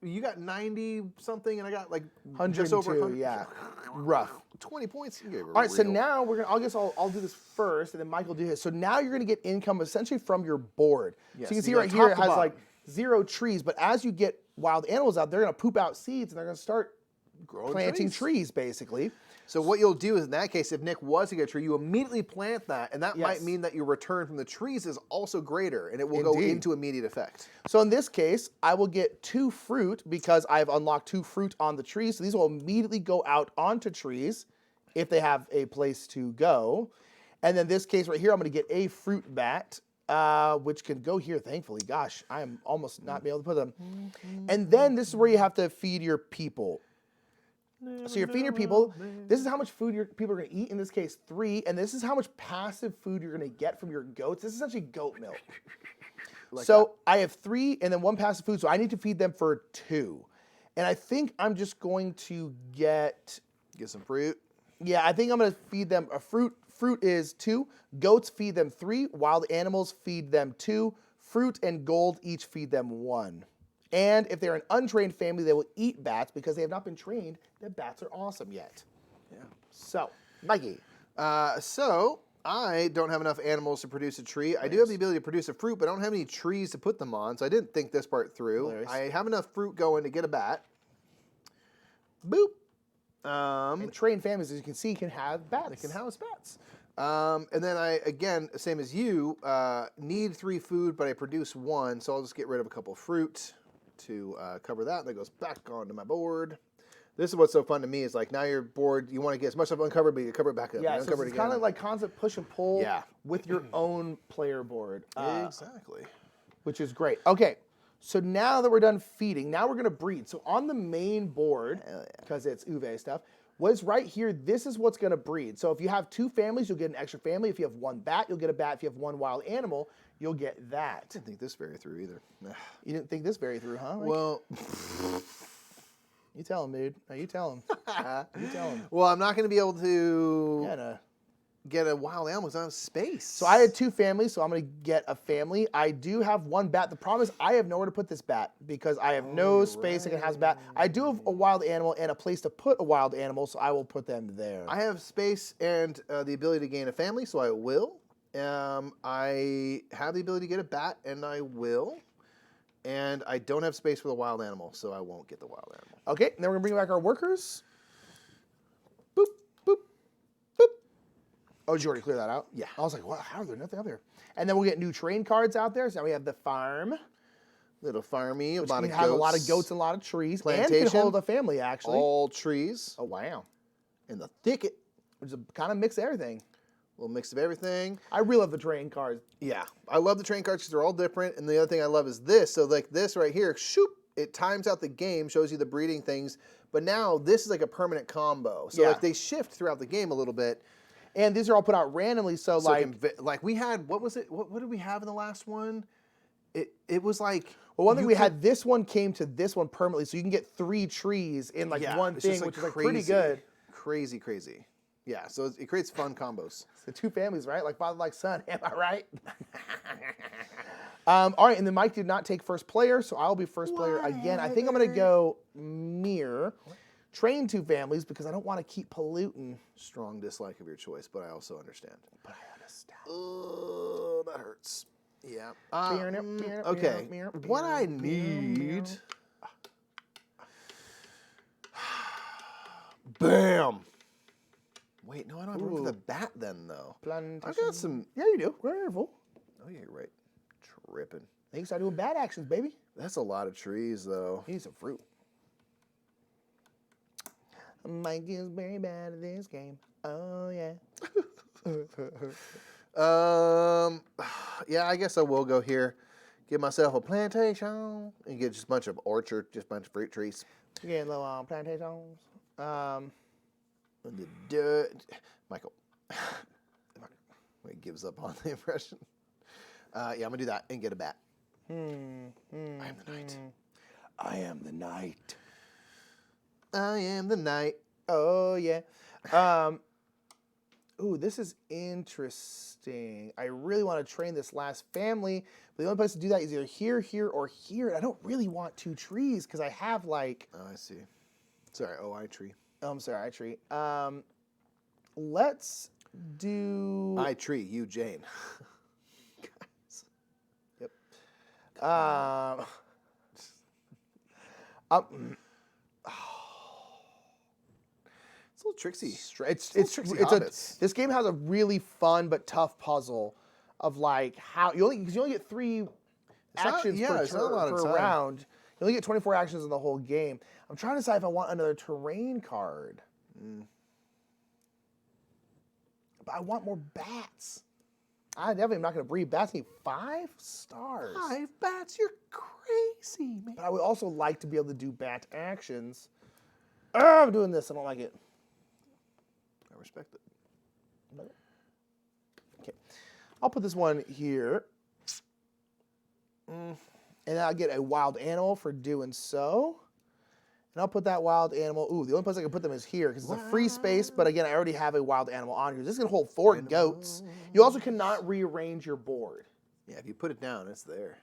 You got 90 something, and I got like 102, just over 100. yeah. Rough. 20 points. All right, so now I'll do this first, and then Mike will do his. So now you're gonna get income essentially from your board. Yes, so you can see you right go here top it to has bottom. like 0 trees, but as you get wild animals out, they're gonna poop out seeds, and they're gonna start Growing planting trees basically. So what you'll do is, in that case, if Nick was to get a tree, you immediately plant that, and that Yes. might mean that your return from the trees is also greater, and it will go Indeed. into immediate effect. So in this case, I will get 2 fruit because I've unlocked 2 fruit on the trees. So these will immediately go out onto trees if they have a place to go. And then this case right here, I'm going to get a fruit bat, which can go here, thankfully. Gosh, I am almost not be able to put them. And then this is where you have to feed your people. So you're feeding your people. This is how much food your people are going to eat. In this case, 3. And this is how much passive food you're going to get from your goats. This is essentially goat milk. So I have 3 and then 1 passive food. So I need to feed them for 2. And I think I'm just going to get some fruit. Yeah, I think I'm going to feed them a fruit. Fruit is 2. Goats feed them 3. Wild animals feed them 2. Fruit and gold each feed them 1. And if they're an untrained family, they will eat bats because they have not been trained that bats are awesome yet. Yeah. So, Mikey. So I don't have enough animals to produce a tree. I do have the ability to produce a fruit, but I don't have any trees to put them on, so I didn't think this part through. Hilarious. I have enough fruit going to get a bat. Boop. And trained families, as you can see, can have bats. They can house bats. And then I, again, same as you, need 3 food, but I produce 1, so I'll just get rid of a couple fruit to cover that. That goes back onto my board. This is what's so fun to me is like now your board, you want to get as much stuff uncovered, but you cover it back up. Yeah, so it's kind of like constant push and pull with your own player board. Exactly. Which is great. Okay, so now that we're done feeding, now we're going to breed. So on the main board, because it's Uwe stuff, what's right here, this is what's going to breed. So if you have 2 families, you'll get an extra family. If you have 1 bat, you'll get a bat. If you have 1 wild animal, you'll get that. I didn't think this very through either. You didn't think this very through, huh? Like, Well, you tell him, dude. No, you tell him. You tell him. well, I'm not going to be able to Yeah, get a wild animal because I don't have space. So I had 2 families, so I'm going to get a family. I do have 1 bat. The problem is I have nowhere to put this bat because I have no space that can house a bat. I do have a wild animal and a place to put a wild animal, so I will put them there. I have space and the ability to gain a family, so I will. I have the ability to get a bat, and I will. And I don't have space for the wild animal, so I won't get the wild animal. Okay, and then we're going to bring back our workers. Boop, boop, boop. Oh, did you already clear that out? Yeah. I was like, wow, how is there nothing out there? And then we'll get new train cards out there. So now we have the farm. Little farmy, Which a lot of has goats. a lot of goats and a lot of trees. And Plantation. can hold a family, actually. All trees. Oh, wow. In the thicket. Which is a kind of mix of everything. A little mix of everything. I really love the train cards. Yeah. I love the train cards because they're all different. And the other thing I love is this. So like this right here, shoop, it times out the game, shows you the breeding things. But now this is like a permanent combo. So like they shift throughout the game a little bit. And these are all put out randomly. So like we had, what was it? What did we have in the last one? It was like... Well, one thing we had, this one came to this one permanently. So you can get 3 trees in like one thing, which is like pretty good. Crazy, crazy. Yeah, so it creates fun combos. So 2 families, right? Like father, like son. Am I right? All right, and then Mike did not take first player, so I'll be first player again. I think I'm going to go mirror. Train 2 families because I don't want to keep polluting. Strong dislike of your choice, but I also understand. But I understand. Oh, that hurts. Yeah. Okay. What I need... Bam! Wait, no, I don't have room for the bat then, though. I got some... Yeah, you do. Careful. Oh, yeah, you're right. Tripping. Then you start doing bad actions, baby. That's a lot of trees, though. You need some fruit. Mike is very bad at this game. Oh, yeah. Yeah, I guess I will go here. Get myself a plantation and get just a bunch of orchard, just a bunch of fruit trees. Getting little plantations. Michael. He gives up on the impression. Yeah, I'm going to do that and get a bat. I am the knight. I am the knight. I am the knight. Oh, yeah. Ooh, this is interesting. I really want to train this last family, but the only place to do that is either here, here, or here. And I don't really want 2 trees because I have like... Oh, I see. Sorry, I tree. Oh, I'm sorry, I tree. Let's do... I tree, you Jane. Guys. Yep. It's a little tricksy. This game has a really fun but tough puzzle of like how you only get 3 actions per round. You only get 24 actions in the whole game. I'm trying to decide if I want another terrain card. But I want more bats. I definitely am not going to breed bats. I need 5 stars. 5 bats? You're crazy, man. But I would also like to be able to do bat actions. Oh, I'm doing this. I don't like it. I respect it. Okay. I'll put this one here. And I'll get a wild animal for doing so. And I'll put that wild animal. Ooh, the only place I can put them is here because it's a free space. But again, I already have a wild animal on here. This is going to hold 4 goats. You also cannot rearrange your board. Yeah, if you put it down, it's there.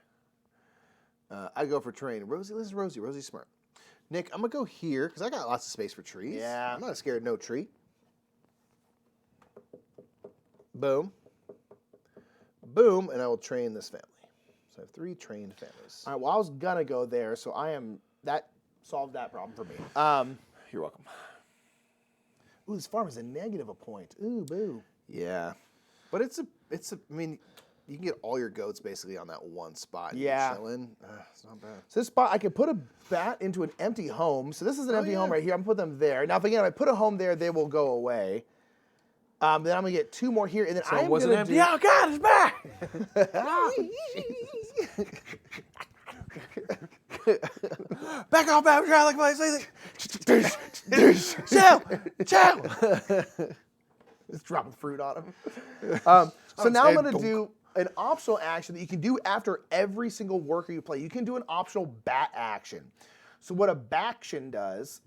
I go for terrain. Rosie, this is Rosie. Rosie's smart. Nick, I'm going to go here because I got lots of space for trees. Yeah. I'm not scared of no tree. Boom. Boom, and I will train this family. So I have 3 trained families. All right, well, I was going to go there, so that solved that problem for me. You're welcome. Ooh, this farm is a negative a point. Ooh, boo. Yeah. But I mean, you can get all your goats basically on that one spot. Yeah. Chilling. It's not bad. So this spot, I could put a bat into an empty home. So this is an empty home right here. I'm going to put them there. Now, if I put a home there, they will go away. Then I'm going to get 2 more here, and then I'm going to do... Oh, God, it's back! Back off, back, like my say. Chow! Just dropping fruit on him. So now I'm going to do an optional action that you can do after every single worker you play. You can do an optional bat action. So what a baction does...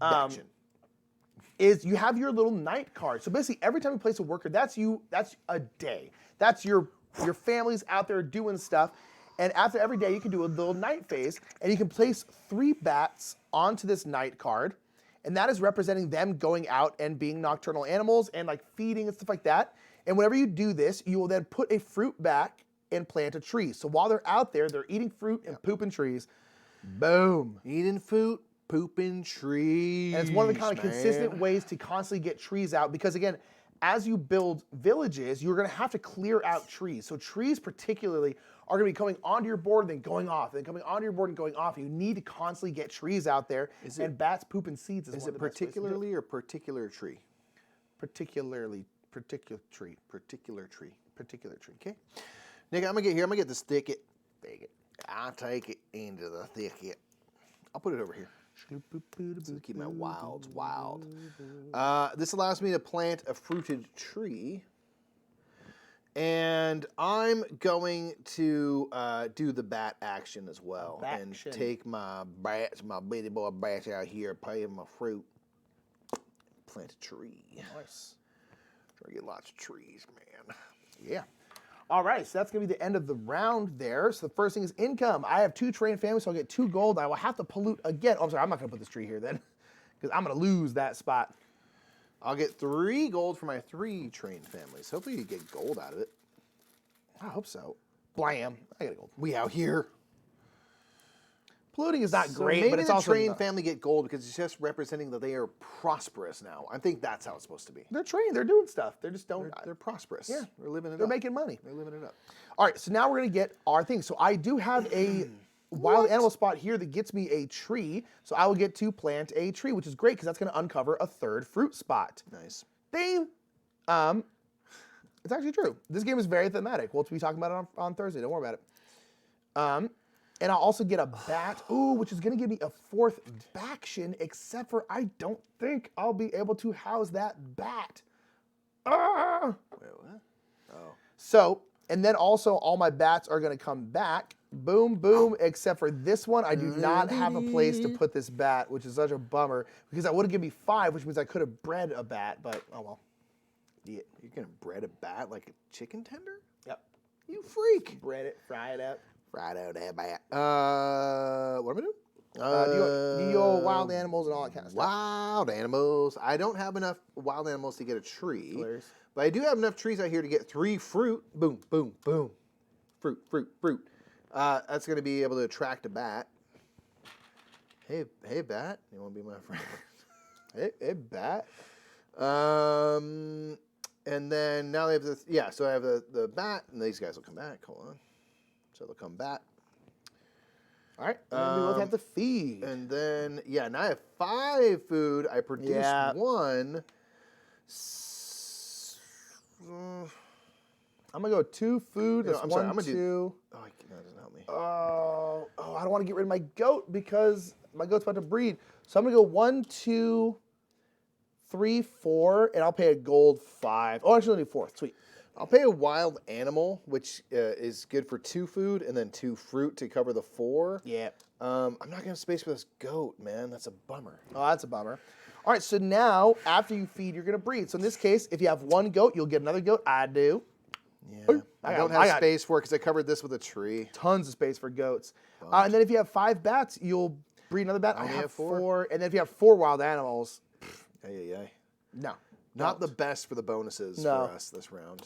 is you have your little night card. So basically, every time you place a worker, that's a day. That's your family's out there doing stuff. And after every day, you can do a little night phase, and you can place 3 bats onto this night card. And that is representing them going out and being nocturnal animals and like feeding and stuff like that. And whenever you do this, you will then put a fruit back and plant a tree. So while they're out there, they're eating fruit and pooping trees. Boom. Eating fruit. Pooping trees. And it's one of the kind of consistent ways to constantly get trees out because, again, as you build villages, you're going to have to clear out trees. So trees particularly are going to be coming onto your board and then going off, and then coming onto your board and going off. You need to constantly get trees out there. And bats pooping seeds is one of the best ways to do it. Particularly or particular tree? Particular tree. Okay. Nick, I'm going to get here. I'm going to get this thicket. I'll take it into the thicket. I'll put it over here. So keep my wilds wild. This allows me to plant a fruited tree. And I'm going to do the bat action as well. And take my bats, my bitty boy bats out here, pay them my fruit. Plant a tree. Nice. Try to get lots of trees, man. Yeah. All right, so that's going to be the end of the round there. So the first thing is income. I have 2 trained families, so I'll get 2 gold. I will have to pollute again. Oh, I'm sorry, I'm not going to put this tree here then because I'm going to lose that spot. I'll get 3 gold for my 3 trained families. Hopefully you get gold out of it. I hope so. Blam. I got a gold. We out here. Polluting is not great, maybe but it's the also trained family get gold because it's just representing that they are prosperous now. I think that's how it's supposed to be. They're trained. They're doing stuff. They just don't. They're prosperous. Yeah. They're living it up. They're making money. They're living it up. All right, so now we're going to get our thing. So I do have a wild animal spot here that gets me a tree. So I will get to plant a tree, which is great because that's going to uncover a 3rd fruit spot. Nice. Ding. It's actually true. This game is very thematic. We'll be talking about it on Thursday. Don't worry about it. And I'll also get a bat, which is going to give me a 4th baction, except for I don't think I'll be able to house that bat. Wait, what? Oh. So, and then also all my bats are going to come back. Boom, boom, except for this one. I do not have a place to put this bat, which is such a bummer, because that would have given me 5, which means I could have bred a bat, but oh well. Yeah, you're going to bread a bat like a chicken tender? Yep. You freak. Bread it, fry it up. Fried out that bat. What am I doing? Do you wild animals and all that kind of stuff? Wild animals. I don't have enough wild animals to get a tree. Hilarious. But I do have enough trees out here to get 3 fruit. Boom, boom, boom. Fruit, fruit, fruit. That's going to be able to attract a bat. Hey, bat. You want to be my friend? Hey, bat. And then now they have the, yeah, so I have the bat, and these guys will come back. Hold on. So they'll come back. All right. And then we both have to feed. And then, yeah, now I have 5 food. I produced 1. I'm going to go 2 food. No, I'm sorry. I'm going to 2. do. Oh, that doesn't help me. Oh, I don't want to get rid of my goat because my goat's about to breed. So I'm going to go 1, 2, 3, 4, and I'll pay a gold 5. Oh, actually, I'll do 4. Sweet. I'll pay a wild animal, which is good for 2 food, and then 2 fruit to cover the 4. Yeah. I'm not going to have space for this goat, man. That's a bummer. Oh, that's a bummer. All right, so now after you feed, you're going to breed. So in this case, if you have 1 goat, you'll get another goat. I do. Yeah. I don't have space for it because I covered this with a tree. Tons of space for goats. And then if you have 5 bats, you'll breed another bat. I have 4. And then if you have 4 wild animals. No. Not the best for the bonuses for us this round.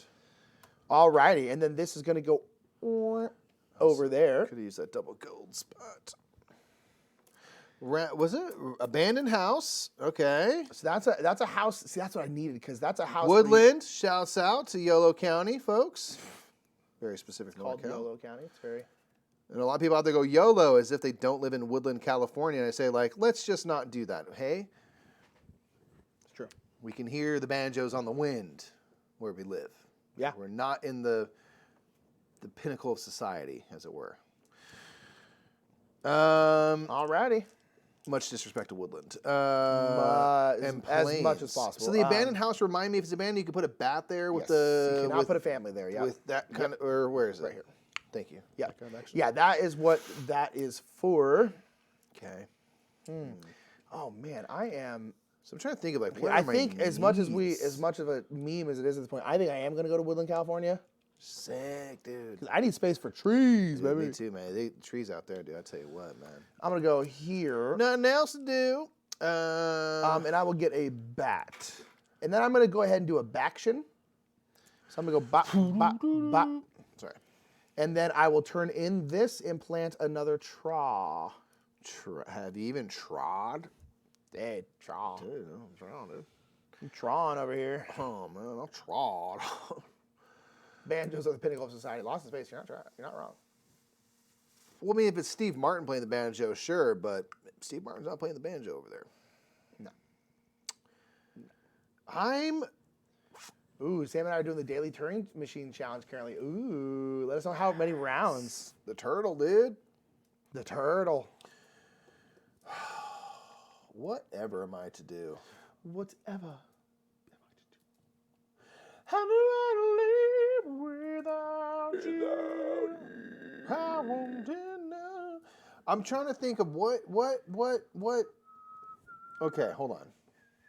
Alrighty, and then this is going to go over there. Could have used that double gold spot. Was it abandoned house? Okay. So that's a house. See, that's what I needed because that's a house. Woodland. Shouts out to Yolo County, folks. Very specific. Called Yolo County. It's very. And a lot of people out there go YOLO as if they don't live in Woodland, California. And I say, like, let's just not do that. Hey, it's true. We can hear the banjos on the wind where we live. Yeah. We're not in the pinnacle of society, as it were. Alrighty. Much disrespect to Woodland. And as much as possible. So the abandoned house, remind me, if it's abandoned, you can put a bat there with you cannot put a family there, yeah. With that kind of, or where is it? Right here. Thank you. Yeah. Yeah, that is what that is for. Okay. Oh man, I am. So I'm trying to think of like what I think as much of a meme as it is at this point, I think I am going to go to Woodland, California. Sick, dude. I need space for trees, Dude, baby. me too, man. The trees out there, dude. I tell you what, man. I'm going to go here. Nothing else to do. And I will get a bat. And then I'm going to go ahead and do a baction. So I'm going to go bop, bop, bop. Sorry. And then I will turn in this and plant another traw. Have you even trod? Hey, traw. Dude, I'm trying, dude. I'm trawing over here. Oh, man, I'm trod. Banjos are the pinnacle of society. Lost in space. You're not wrong. Well, I mean, if it's Steve Martin playing the banjo, sure, but Steve Martin's not playing the banjo over there. No. Ooh, Sam and I are doing the daily Turing Machine challenge currently. Ooh, let us know how many rounds. The turtle, dude. The turtle. Whatever am I to do? Whatever. How do I live without you? I won't know. I'm trying to think of what. Okay, hold on.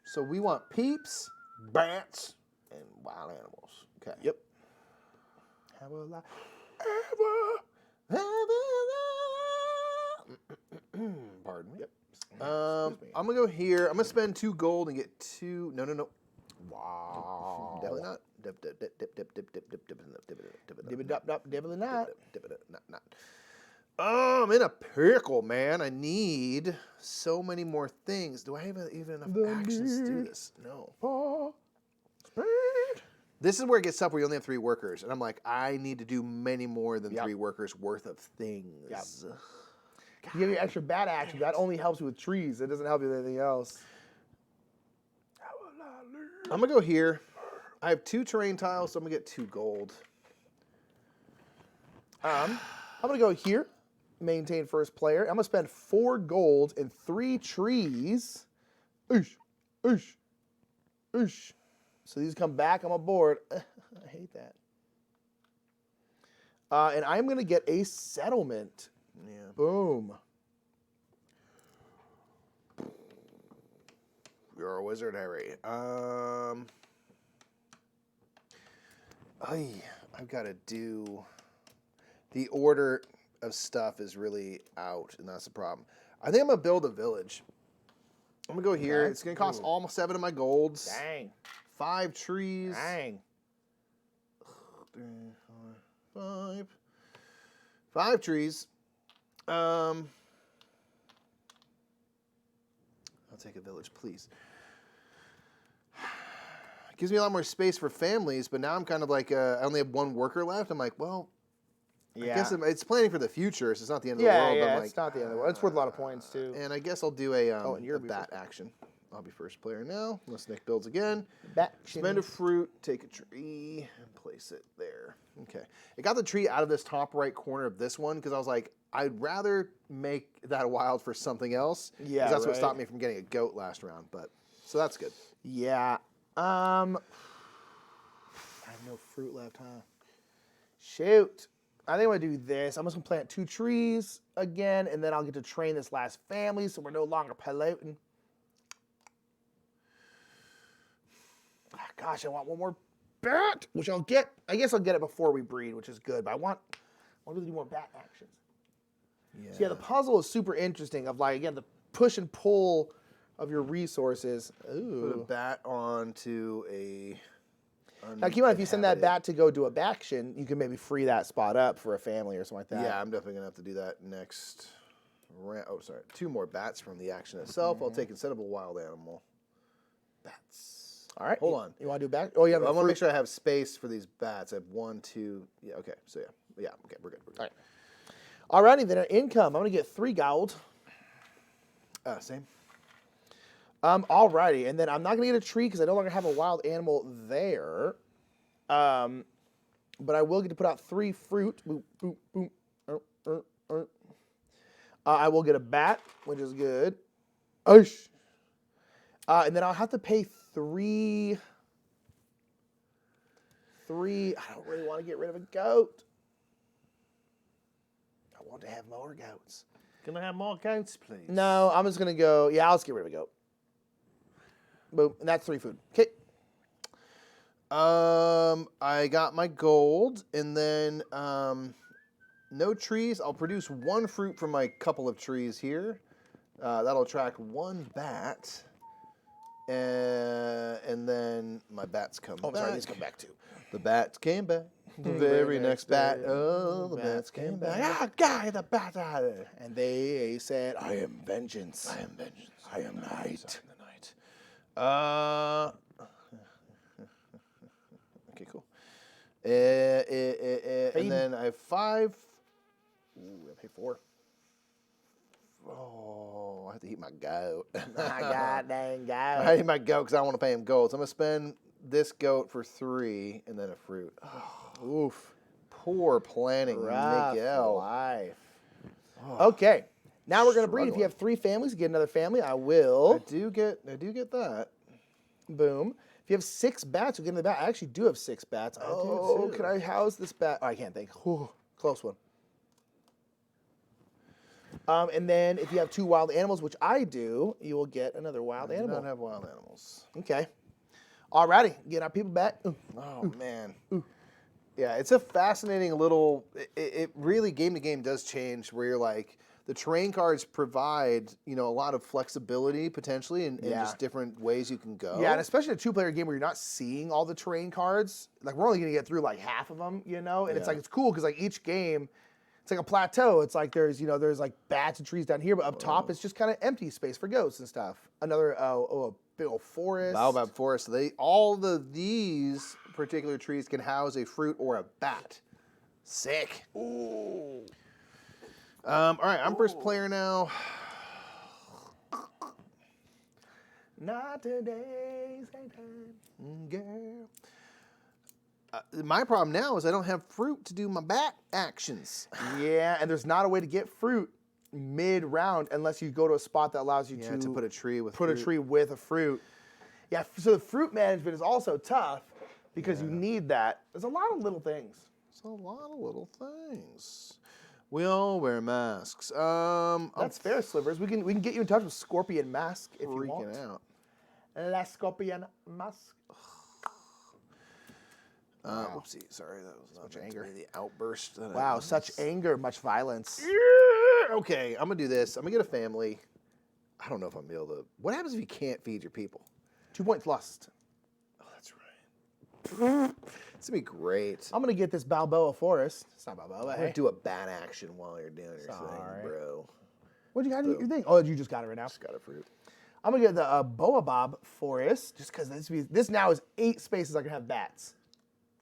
So we want peeps, bats, and wild animals. Okay. Yep. How will I Pardon me. Yep. I'm gonna go here. I'm gonna spend 2 gold and get 2. No. Wow. Definitely not. Dibbly not. Not. Oh, I'm in a pickle, man. I need so many more things. Do I have even enough actions to do this? No. This is where it gets tough where you only have 3 workers. And I'm like, I need to do many more than 3 workers worth of things. Yep. You give you extra bat action. That only helps you with trees. It doesn't help you with anything else. I'm going to go here. I have 2 terrain tiles, so I'm going to get 2 gold. I'm going to go here. Maintain first player. I'm going to spend 4 gold and 3 trees. Oosh. So these come back. I'm aboard. I hate that. And I'm going to get a settlement. Yeah. Boom. You're a wizard, Harry. I've got to do... The order of stuff is really out, and that's the problem. I think I'm going to build a village. I'm going to go here. Okay. It's going to cost almost 7 of my golds. Dang. 5 trees. Dang. 3, 4, 5. 5 trees. I'll take a village, please. It gives me a lot more space for families, but now I'm kind of like, I only have 1 worker left. I'm like, well, I guess it's planning for the future, so it's not the end of the world. Yeah, but I'm it's not the end of the world. It's worth a lot of points, too. And I guess I'll do a you're bat action. I'll be first player now, unless Nick builds again. Bat Spend a fruit, take a tree, and place it there. Okay. I got the tree out of this top right corner of this one because I was like, I'd rather make that wild for something else. Yeah, because that's what stopped me from getting a goat last round. But so that's good. Yeah. I have no fruit left, huh? Shoot. I think I'm going to do this. I'm just going to plant 2 trees again, and then I'll get to train this last family so we're no longer polluting. Gosh, I want 1 more bat, which I'll get. I guess I'll get it before we breed, which is good, but I want to do more bat actions. Yeah. So yeah, the puzzle is super interesting of like, again, the push and pull of your resources. Ooh. Put a bat onto a... Now, keep in mind, if you send that bat to go do a baction, you can maybe free that spot up for a family or something like that. Yeah, I'm definitely going to have to do that next round. Oh, sorry. 2 more bats from the action itself. I'll take instead of a wild animal. Bats. All right. Hold on. You want to do back? Oh, yeah. I want to make sure I have space for these bats. I have 1, 2. Yeah, okay. So, yeah. Yeah, okay. We're good. All right. All righty, then our income. I'm going to get 3 gold. Same. All righty, and then I'm not going to get a tree because I no longer have a wild animal there. But I will get to put out 3 fruit. Boop, boop, boop. I will get a bat, which is good. Oosh. And then I'll have to pay 3. I don't really want to get rid of a goat. I want to have more goats. Can I have more goats, please? No, I'm just going to go. Yeah, I'll just get rid of a goat. Boom, and that's 3 food. Okay. I got my gold, and then no trees. I'll produce 1 fruit from my couple of trees here. That'll attract 1 bat, and then my bats come back. Oh, sorry, these come back too. The bats came back. The very next bat. Oh, the bats came back. Ah, guy, the bat out of there. And they said, "I am vengeance. I am vengeance. I am night." Okay, cool. And then I have 5. Ooh, I pay 4. Oh, I have to eat my goat. My goddamn goat. I eat my goat because I don't want to pay him gold. So I'm going to spend this goat for 3 and then a fruit. Oh, oof. Poor planning, Rough Miguel. life. Oh. Okay. Now we're going to breed. If you have 3 families, get another family. I will. I do get that. Boom. If you have 6 bats, you'll get another bat. I actually do have 6 bats. Oh, can I house this bat? Oh, I can't think. Whew, close one. And then if you have 2 wild animals, which I do, you will get another wild animal. I do not have wild animals. Okay. Alrighty. Get our people back. Oh, man. Yeah, it's a fascinating little... It really, game to game, does change where you're like... The terrain cards provide, a lot of flexibility potentially and just different ways you can go. Yeah, and especially a 2-player game where you're not seeing all the terrain cards. Like, we're only going to get through like half of them, And it's like, it's cool because like each game, it's like a plateau. It's like there's like bats and trees down here, but up top it's just kind of empty space for ghosts and stuff. Another, a big old forest. Baobab forest. All of these particular trees can house a fruit or a bat. Sick. Ooh. All right, I'm first player now. Not today, same time. Girl. My problem now is I don't have fruit to do my bat actions. Yeah, and there's not a way to get fruit mid-round unless you go to a spot that allows you to put a tree with a tree with a fruit. Yeah, so the fruit management is also tough because you need that. There's a lot of little things. It's a lot of little things. We all wear masks. That's fair, Slivers. We can get you in touch with Scorpion Mask if you want. Freaking out. La Scorpion Mask. Wow. Whoopsie. Sorry, that was not much anger. The outburst. Wow, such anger, much violence. Yeah. Okay, I'm gonna do this. I'm gonna get a family. I don't know if I'm able to. What happens if you can't feed your people? 2 points lost. Oh, that's right. It's gonna be great. I'm gonna get this Balboa Forest. It's not Balboa. I'm Hey. gonna do a bad action while you're doing your Sorry. thing, bro. What you got? Your thing? Oh, you just got it right now. Just got a fruit. I'm gonna get the Boabab Forest just because this now is 8 spaces I can have bats.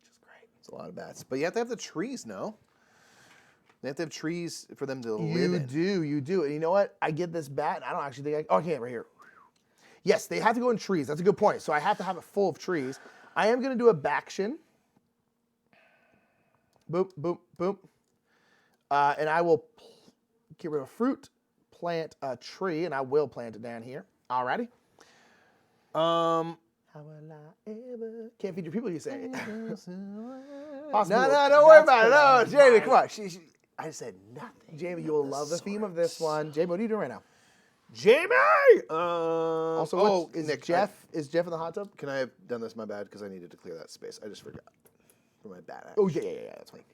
Which is great. It's a lot of bats, but you have to have the trees. No. They have to have trees for them to live You in. do. And you know what? I get this bat, and I don't actually think I can't right here. Yes, they have to go in trees. That's a good point. So I have to have it full of trees. I am going to do a baction. Boop, boop, boop. And I will get rid of fruit, plant a tree, and I will plant it down here. Alrighty. How will I ever... Can't feed your people, you say. No, Possible. don't worry about it. No, Jamie, come on. I said nothing. Jamie, you will love the theme of this one. Jamie, what are you doing right now? Jamie! Also, Nick, is Jeff in the hot tub? Can I have done this? My bad, because I needed to clear that space. I just forgot. For my bad action. Oh, yeah, that's fine.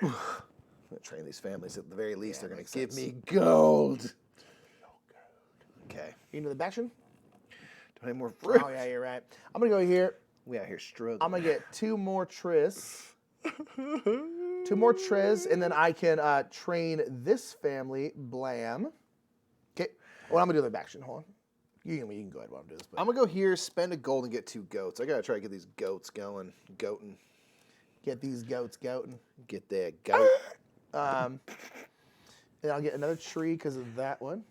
I'm going to train these families. At the very least, they're going to give me gold. Okay. You know the baction? Don't have more fruit. Oh, yeah, you're right. I'm going to go here. We out here struggling. I'm going to get 2 more tris. 2 more tris, and then I can train this family, Blam. Okay. Well, I'm going to do the baction. Hold on. You can go ahead while I'm doing this. But I'm going to go here, spend a gold, and get 2 goats. I got to try to get these goats going. Goating. get these goats goating. Get that goat. And I'll get another tree because of that one.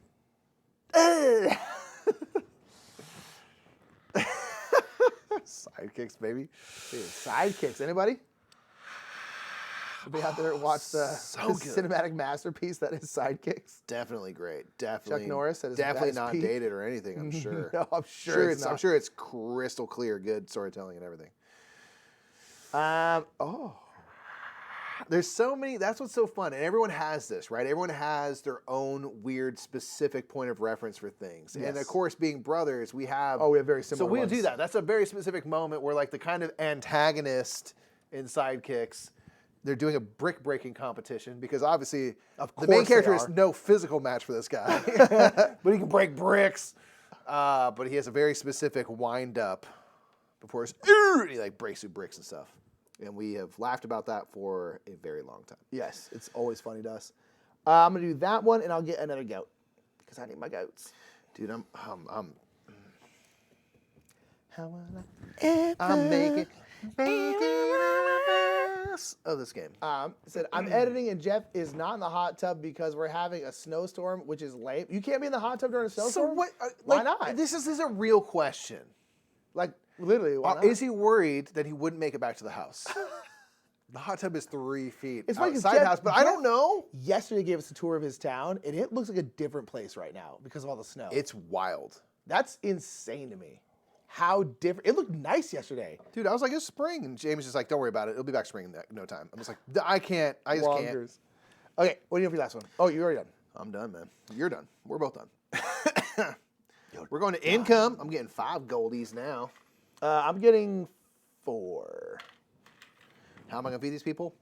Sidekicks, baby. Dude, sidekicks. Anybody? Should be out there and watch the cinematic masterpiece that is Sidekicks. Definitely great. Definitely. Chuck Norris at his definitely best not peak. dated or anything. I'm sure. No, I'm sure it's not. I'm sure it's crystal clear, good storytelling and everything. There's so many. That's what's so fun, and everyone has this, right? Everyone has their own weird, specific point of reference for things. Yes. And of course, being brothers, we have. Oh, we have very similar. So we'll ones. do that. That's a very specific moment where, like, the kind of antagonist in Sidekicks, they're doing a brick breaking competition because obviously the main character is no physical match for this guy, but he can break bricks. But he has a very specific wind up before and he like breaks through bricks and stuff. And we have laughed about that for a very long time. Yes, it's always funny to us. I'm gonna do that one, and I'll get another goat because I need my goats. Dude, I'm making of this game. Said I'm editing, and Jeff is not in the hot tub because we're having a snowstorm, which is lame. You can't be in the hot tub during a snowstorm. So what? Why not? This is a real question. Like literally, why not? Is he worried that he wouldn't make it back to the house? The hot tub is 3 feet It's like outside the house, but I don't know. Yesterday gave us a tour of his town, and it looks like a different place right now because of all the snow. It's wild. That's insane to me. How different. It looked nice yesterday. Dude, I was like, it's spring. And James is like, don't worry about it. It'll be back spring in no time. I'm just like, I can't. I just can't. Okay, what do you have for your last one? Oh, you're already done. I'm done, man. You're done. We're both done. We're going to income. I'm getting 5 goldies now. I'm getting 4. How am I going to feed these people?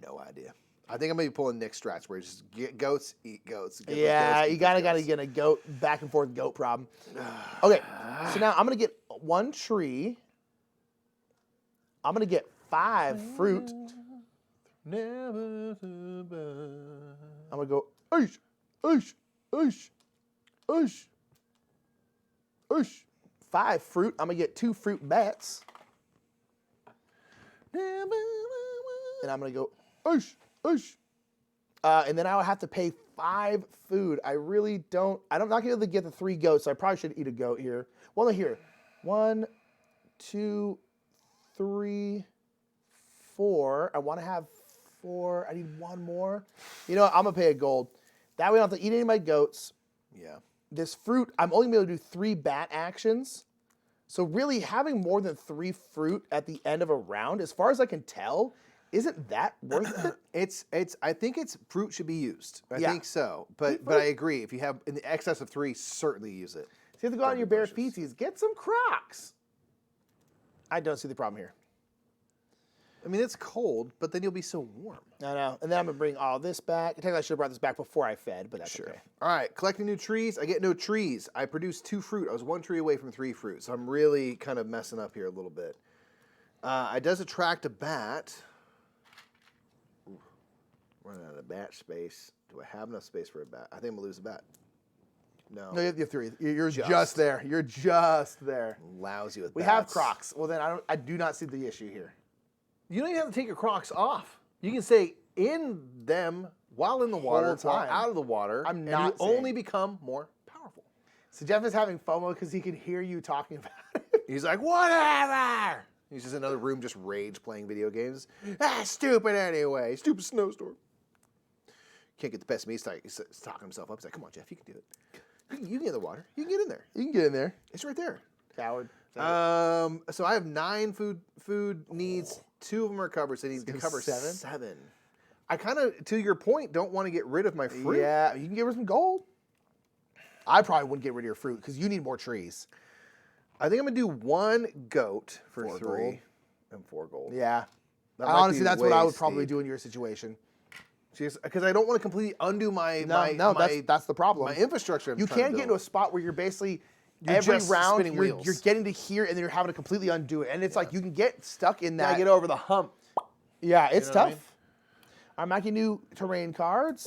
No idea. I think I'm going to be pulling Nick strats where you just get goats, eat goats. Get Yeah, goats, you gotta get a goat back and forth goat problem. Okay, so now I'm gonna get 1 tree. I'm gonna get 5 fruit. Never I'm gonna go oosh, oosh, oosh, oosh, oosh. 5 fruit. I'm gonna get 2 fruit bats. And I'm gonna go oosh, oosh. And then I would have to pay 5 food. I really don't. I'm not gonna be able to get the 3 goats. So I probably should eat a goat here. Well, no, here. 1, 2, 3, 4. I want to have 4. I need 1 more. You know what? I'm gonna pay a gold. That way I don't have to eat any of my goats. Yeah. This fruit, I'm only gonna be able to do 3 bat actions. So really having more than 3 fruit at the end of a round, as far as I can tell, isn't that worth it? I think fruit should be used. I Yeah. think so. But I agree. If you have in the excess of 3, certainly use it. So you have to go out on your bare feetsies. Get some Crocs. I don't see the problem here. I mean, it's cold, but then you'll be so warm. I know. And then I'm going to bring all this back. Technically, I should have brought this back before I fed, but that's okay. All right, collecting new trees. I get no trees. I produced 2 fruit. I was 1 tree away from 3 fruit, so I'm really kind of messing up here a little bit. It does attract a bat. Ooh, running out of bat space. Do I have enough space for a bat? I think I'm going to lose a bat. No. No, you have 3. You're just there. You're just there. Lousy with We bats. have Crocs. Well, then I do not see the issue here. You don't even have to take your Crocs off. You can stay in them while in the water, while out of the water. I'm not and you only become more powerful. So Jeff is having FOMO because he can hear you talking about it. He's like, whatever. He's just in another room just rage playing video games. Stupid anyway. Stupid snowstorm. Can't get the best of me. He's talking himself up. He's like, come on, Jeff, you can do it. You can get in the water. You can get in there. You can get in there. It's right there. Coward. So I have 9 food needs. 2 of them are covered, so I need to cover 7. I kind of, to your point, don't want to get rid of my fruit. Yeah, you can give her some gold. I probably wouldn't get rid of your fruit because you need more trees. I think I'm going to do 1 goat for 4 3 gold. and 4 gold. Yeah. That might Honestly, be that's what I would way probably steep. do in your situation. Because I don't want to completely undo my that's the problem. my infrastructure. You can't get into a spot where you're basically every just round spinning you're wheels. getting to here and then you're having to completely undo it, and it's like you can get stuck in that. Gotta get over the hump. Yeah, it's know what I tough. I'm making new terrain cards.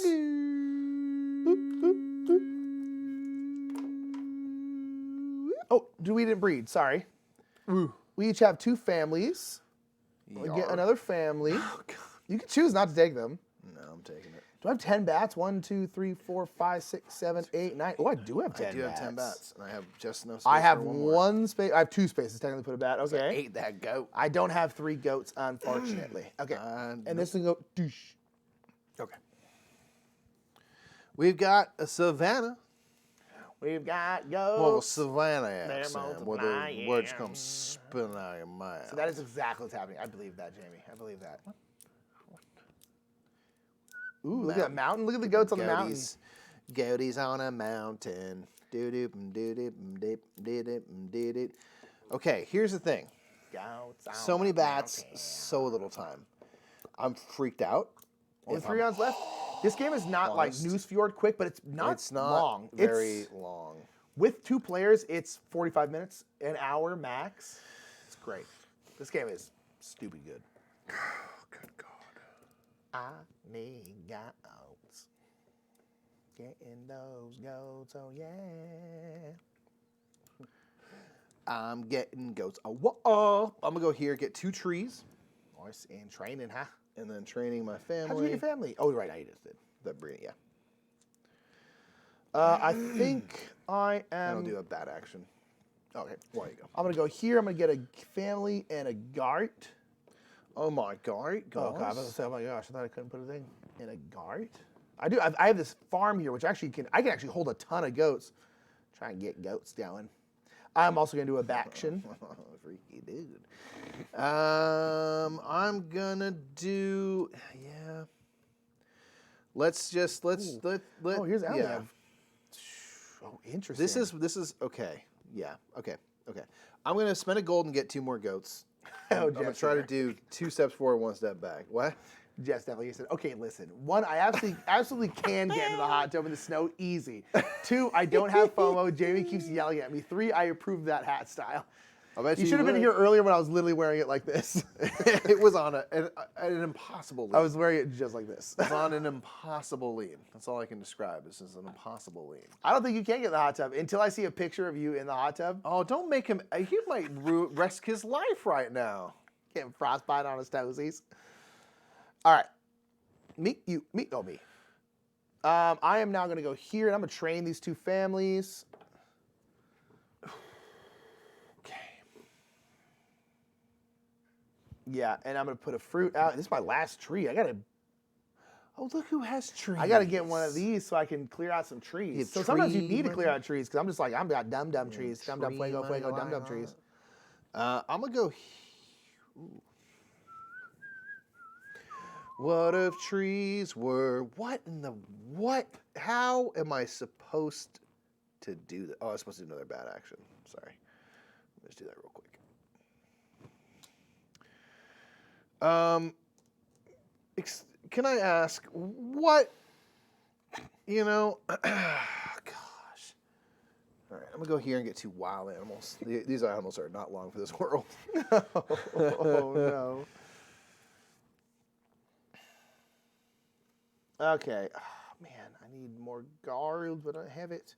Oh, we didn't breed. Sorry. We each have 2 families. We get another family. Oh, God. You can choose not to take them. No, I'm taking it. Do I have 10 bats? 1, 2, 3, 4, 5, 6, 7, 8, 9. Oh, I do have 10 I do bats. have 10 bats, and I have just enough space I have for one more. 1 space. I have 2 spaces technically to put a bat. I Okay. ate that goat. I don't have 3 goats, unfortunately. Okay. And this will go douche. Okay. We've got a savannah. We've got More of a goats. savannah They're accent, where the words come spilling out of your mouth. So that is exactly what's happening. I believe that, Jamie. I believe that. Ooh, look at that mountain. Look at the goats on the mountain. Goaties on a mountain. Doo-doo-doo-doo-doo-doo-doo-doo-doo. Okay, here's the thing. Goats on So many the bats, mountain. so little time. I'm freaked out. Only 3 rounds left. This game is not like honest. Newsfjord quick, but it's not long. very long. With 2 players, it's 45 minutes, an hour max. It's great. This game is stupid good. Good God. I need goats. Getting those goats, oh yeah. I'm getting goats. I'm going to go here, get 2 trees, Nice in training, huh? and then training my family. How'd you get your family? Oh, right, I just did. That breeding, yeah. I think I And I'll am. do a bat action. Okay. There you go. I'm gonna go here. I'm gonna get a family and a gart. Oh my God, Oh God! I was gonna say, oh my gosh! I thought I couldn't put a thing in a gart. I do. I have this farm here, which actually I can actually hold a ton of goats. Try and get goats going. I'm also gonna do a baction. Freaky dude. I'm gonna do Let's Oh, here's Alan. yeah. Oh, interesting. This is okay. Yeah. Okay. I'm gonna spend a gold and get 2 more goats. I'm gonna Jeff's try to here. do 2 steps forward, 1 step back. What? Jess definitely said, okay, listen. 1, I absolutely can get into the hot tub in the snow easy. 2, I don't have FOMO. Jamie keeps yelling at me. 3, I approve that hat style. I bet You should have been would. here earlier when I was literally wearing it like this. It was on an impossible lean. I was wearing it just like this. It's on an impossible lean. That's all I can describe. This is an impossible lean. I don't think you can get in the hot tub until I see a picture of you in the hot tub. Oh, don't make him. He might risk his life right now. Getting frostbite on his toesies. All right. Me. I am now going to go here, and I'm going to train these 2 families. Yeah, and I'm going to put a fruit out. This is my last tree. Oh, look who has trees. I got to get one of these so I can clear out some trees. You So sometimes you tree need to clear man. out trees because I'm just like, I'm got dumb trees. Dumb tree fuego, money dumb line trees. on. I'm going to go... Ooh. What if trees were... What in the... What? How am I supposed to do that? Oh, I was supposed to do another bad action. Sorry. Let's do that real quick. Can I ask what, you know, gosh. All right, I'm going to go here and get 2 wild animals. These animals are not long for this world. Oh, no. Okay. Oh, man, I need more guards, but I don't have it.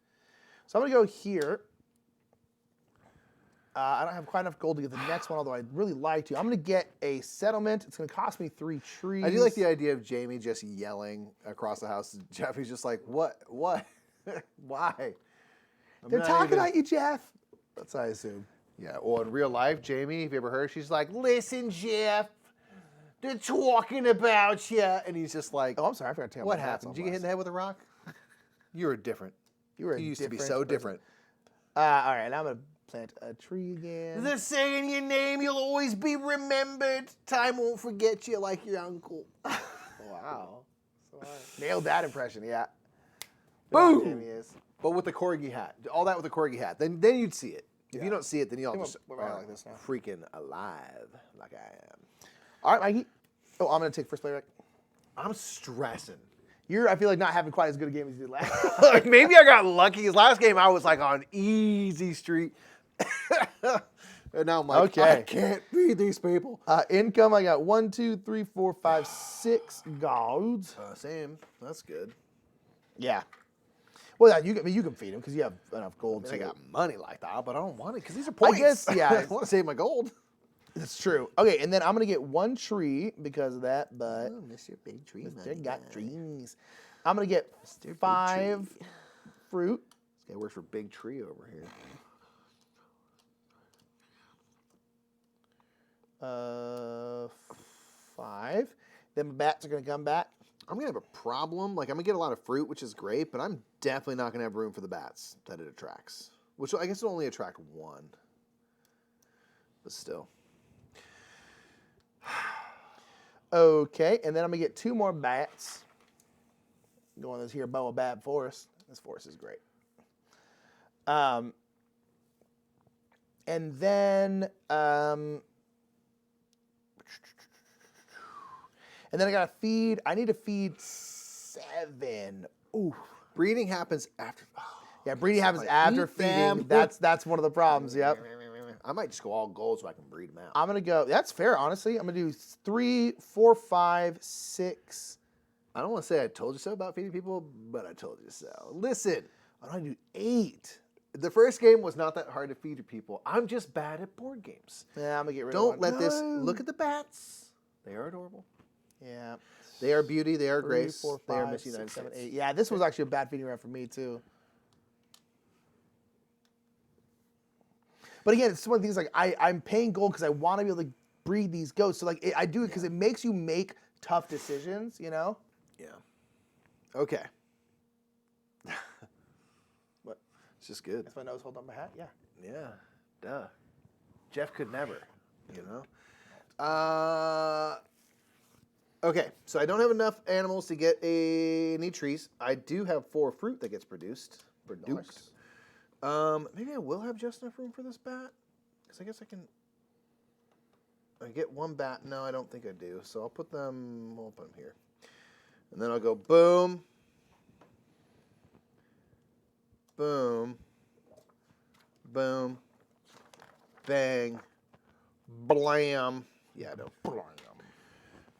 So I'm going to go here. I don't have quite enough gold to get the next one, although I'd really like to. I'm going to get a settlement. It's going to cost me 3 trees. I do like the idea of Jamie just yelling across the house. Jeff, he's just like, what? Why? They're talking at you, Jeff. That's what I assume. Yeah, well, in real life, Jamie, have you ever heard? She's like, listen, Jeff, they're talking about you. And he's just like, Oh, I'm sorry. I forgot to tell you what happened? Did you get hit in the head with a rock? You were different. You used to be so different. All right, now I'm going to plant a tree again. They're saying your name, you'll always be remembered. Time won't forget you like your uncle. Wow. Nailed that impression, yeah. Boom! Jamie is. But with the corgi hat. All that with the corgi hat. Then you'd see it. If you don't see it, then you'll just we're like this now. freaking alive like I am. All right, Mikey. Oh, I'm going to take first play back. I'm stressing. I feel like not having quite as good a game as you did last. Maybe I got lucky. His last game, I was like on easy street. And now I'm like, okay. I can't beat these people. Income, I got 1, 2, 3, 4, 5, 6 golds. Same. That's good. Yeah. Well, you can feed him because you have enough gold. I got money like that, but I don't want it because these are I points. guess, yeah. I want to save my gold. That's true. Okay, and then I'm going to get 1 tree because of that, but... Oh, Mr. Big Tree Mr. got trees. I'm going to get 5 fruit. This guy works for Big Tree over here. 5. Then my bats are going to come back. I'm going to have a problem. Like, I'm going to get a lot of fruit, which is great, but I'm definitely not going to have room for the bats that it attracts. Which I guess it'll only attract 1. But still. Okay, and then I'm going to get 2 more bats. Go on this here Boa Bat Forest. This forest is great. And then I got to feed. I need to feed 7. Ooh. Breeding happens after. Oh, yeah, breeding happens after feeding. That's one of the problems, yep. I might just go all gold so I can breed them out. I'm going to go. That's fair, honestly. I'm going to do 3, 4, 5, 6. I don't want to say I told you so about feeding people, but I told you so. Listen. I don't do 8. The first game was not that hard to feed to people. I'm just bad at board games. Yeah, I'm going to get rid of Don't one. let this. Look at the bats. They are adorable. Yeah. They are beauty. They are 3, grace. 4, 5, they are Miss 6, United 7, States. 8. Yeah, this was actually a bad feeding round for me, too. But again, it's one of the things like I'm paying gold because I want to be able to breed these goats. So like I do it because it makes you make tough decisions, you know? Yeah. Okay. What? It's just good. If my nose hold on my hat, yeah. Yeah. Duh. Jeff could never, you know? Okay, so I don't have enough animals to get any trees. I do have 4 fruit that gets produced. Nice. Maybe I will have just enough room for this bat. Because I guess I get 1 bat. No, I don't think I do. So I'll put them here. And then I'll go boom. Boom. Boom. Bang. Blam. Yeah, no. Blam.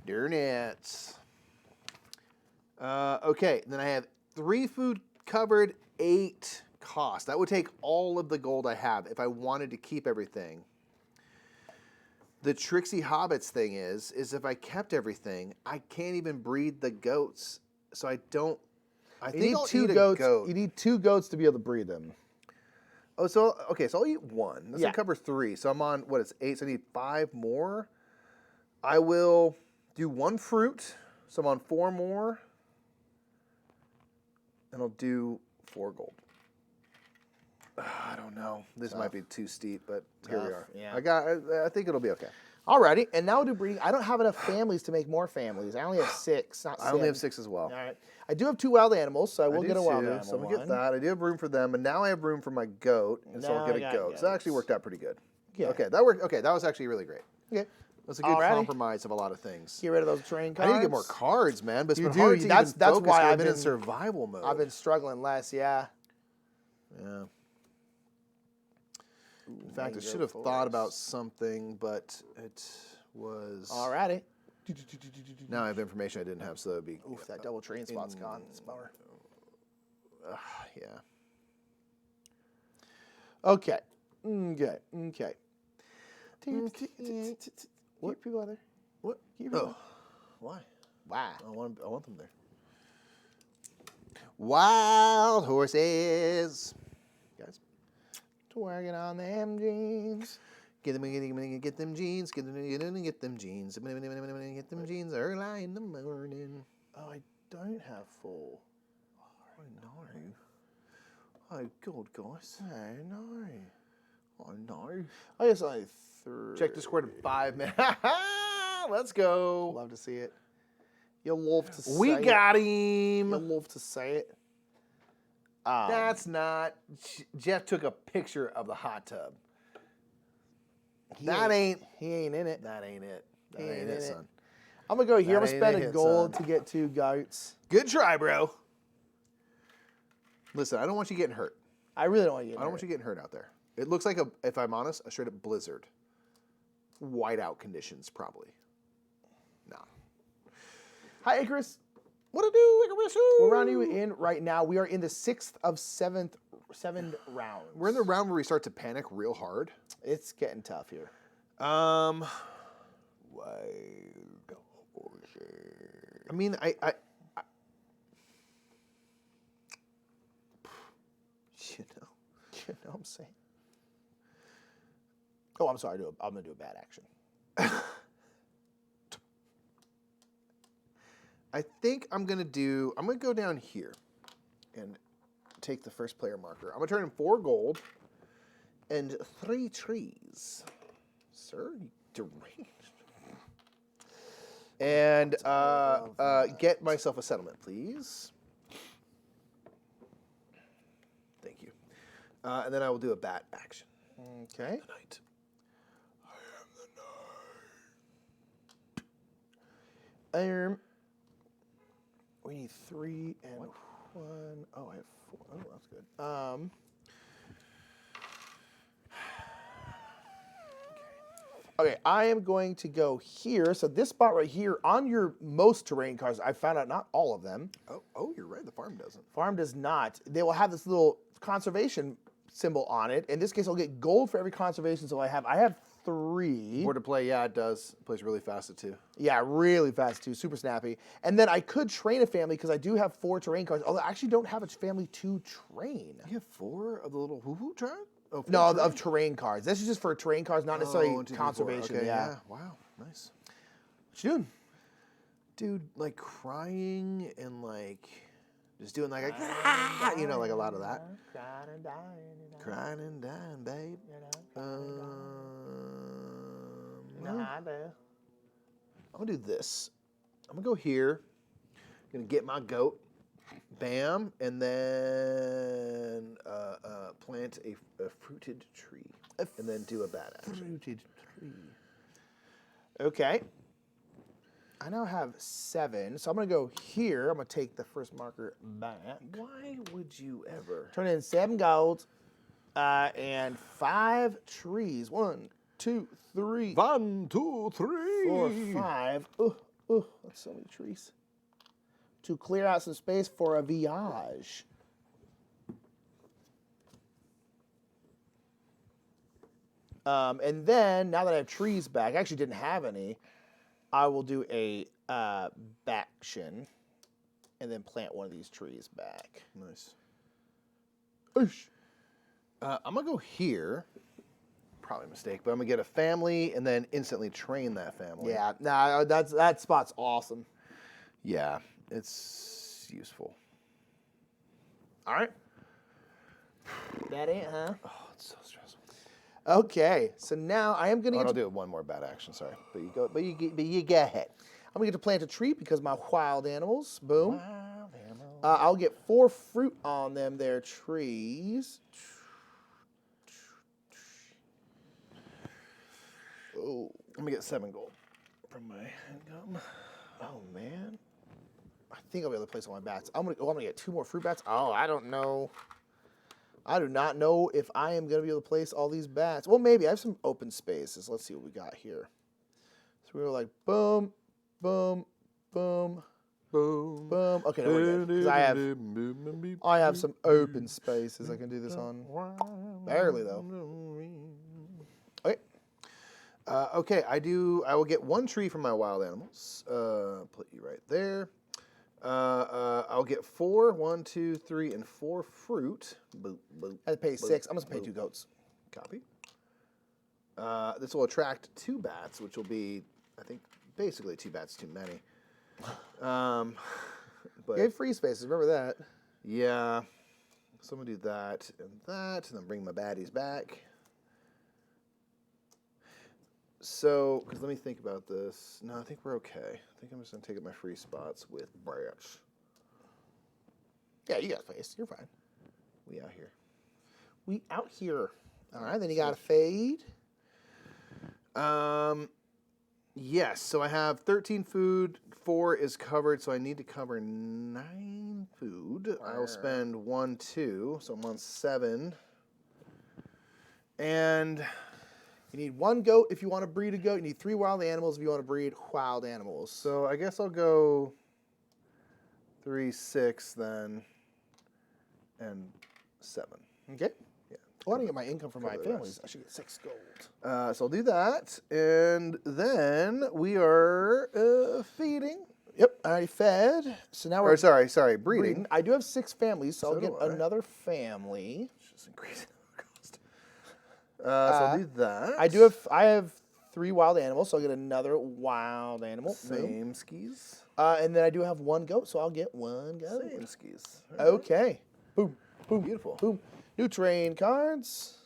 Darn it. Okay, then I have 3 food covered, 8 cost. That would take all of the gold I have if I wanted to keep everything. The Trixie Hobbits thing is if I kept everything, I can't even breed the goats. So I don't. I think I'll eat a goat. You need 2 goats to be able to breed them. Oh, so okay, so I'll eat 1. This Yeah. will cover 3. So I'm on what is 8. So I need 5 more. I will do 1 fruit. So I'm on 4 more. And I'll do 4 gold. I don't know. This might be too steep, but here we are. Yeah. I think it'll be okay. Alrighty, and now we'll do breeding. I don't have enough families to make more families. I only have 6, not 7. I only have 6 as well. All right. I do have 2 wild animals, so I will do get a wild too, animal so we'll one. get that. I do have room for them, and now I have room for my goat, and so I'll get a goat. So that actually worked out pretty good. Yeah. Okay, that worked. Okay, that was actually really great. Okay. That's a good compromise of a lot of things. Get rid of those terrain cards. I need to get more cards, man. But it's been do. hard to That's focus why I've I've been in been- survival mode. I've been struggling less, yeah. Yeah. In fact, I should have thought about something, but it was. Alrighty. Now I have information I didn't have, so that would be. Oof, that double terrain spot's gone. It's a bummer. Yeah. Okay. Okay. What people out there? What? Oh. Why? Wow. I want them there. Wild horses. Guys. Twerking on them jeans. Get them jeans. Get them jeans. Get them jeans early in the morning. Oh, I don't have full. I know. Oh, God, guys. I know. I know. I guess only 3. Check Discord in 5 minutes. Let's go. Love to see it. You'll love to say it. We got him. You'll love to say it. That's not. Jeff took a picture of the hot tub. He ain't. He ain't in it. That ain't it. That He ain't it, son. I'm going to go here. I'm That going to ain't spend a a hit, gold son. to get 2 goats. Good try, bro. Listen, I don't want you getting hurt. I really don't want you to I don't want you getting hurt out there. It looks like, if I'm honest, a straight up blizzard. Whiteout conditions, probably. No. Hi, Icarus. What to do, Icarus? We're rounding you in right now. We are in the 6th of 7 rounds. We're in the round where we start to panic real hard. It's getting tough here. Wild horses. I mean, I you know. You know what I'm saying? Oh, I'm sorry. I'm going to do a bad action. I think I'm going to go down here and take the first player marker. I'm going to turn in 4 gold and 3 trees. Sir, you deranged. And get myself a settlement, please. Thank you. And then I will do a bat action. Okay. The knight. I am the knight. We need 3 and 1. Oh, I have 4. Oh, that's good. Okay, I am going to go here. So this spot right here, on your most terrain cards, I found out not all of them. Oh, you're right. The farm doesn't. Farm does not. They will have this little conservation symbol on it. In this case, I'll get gold for every conservation symbol I have. I have 3. Board to play, yeah, it does. It plays really fast too. Yeah, really fast too. Super snappy. And then I could train a family because I do have 4 terrain cards. Although I actually don't have a family to train. You have 4 of the little hoo-hoo tribe? Oh, No, of terrain cards. This is just for terrain cards, not necessarily 1, 2, 3, 4. conservation. Okay, yeah. Wow, nice. What you doing? Dude, like crying and like just doing like you know, like a lot of that. Crying and dying, babe. I'm gonna do this. I'm gonna go here. Gonna get my goat. Bam, and then plant a fruited tree, and then do a bad action. Fruited tree. Okay. I now have 7, so I'm gonna go here. I'm gonna take the first marker back. Why would you ever? Turn in 7 gold and 5 trees. 1, 2, 3, 1, 2, 3. 4, 5. That's so many trees. To clear out some space for a viage. And then, now that I have trees back, I actually didn't have any, I will do a baction and then plant one of these trees back. Nice. Oosh. I'm going to go here. Probably a mistake, but I'm going to get a family and then instantly train that family. Yeah, nah, that spot's awesome. Yeah, it's useful. All right. That ain't, huh? Oh, it's so stressful. Okay, so now I am gonna I'll get to, do one more bad action. Sorry, but you go. But you get ahead. I'm gonna get to plant a tree because my wild animals. Boom. Wild animal. I'll get 4 fruit on them. Their trees. Oh, I'm gonna get 7 gold from my income. oh man. I think I'll be able to place all my bats. I'm gonna get 2 more fruit bats. Oh, I don't know. I do not know if I am gonna be able to place all these bats. Well, maybe I have some open spaces. Let's see what we got here. So we were like boom, boom, boom, Boom. boom. Okay, no, we're good. Because I have some open spaces I can do this on. Barely though. Okay. Okay, I will get 1 tree from my wild animals. Put you right there. I'll get 4, 1, 2, 3, and 4 fruit. Boop, boop, I have to pay boop, 6. I'm gonna pay boop. 2 goats. Copy. This will attract 2 bats, which will be, I think, basically 2 bats too many. But You have free spaces. Remember that. yeah, so I'm gonna do that, and then bring my baddies back. So, because let me think about this. No, I think we're okay. I think I'm just gonna take up my free spots with bats. Yeah, you got space. You're fine. We out here. We out here. All right, then you got a fade. Yes, so I have 13 food, 4 is covered, so I need to cover 9 food. I'll spend 1, 2, so I'm on 7. And You need 1 goat if you want to breed a goat. You need 3 wild animals if you want to breed wild animals. so I guess I'll go 3, 6 then, and 7. Okay. Yeah. I want to get my income from my cover the families. rest. I should get 6 gold. So I'll do that, and then we are feeding. Yep, I already fed. So now we're Or sorry, breeding. I do have 6 families, so I'll So get do I. another family. Just increase the cost. So I'll do that. I have 3 wild animals, so I'll get another wild animal. Boom. Same skis. And then I do have 1 goat, so I'll get 1 goat. Same skis. Okay. Boom, boom, Beautiful. boom. New train cards.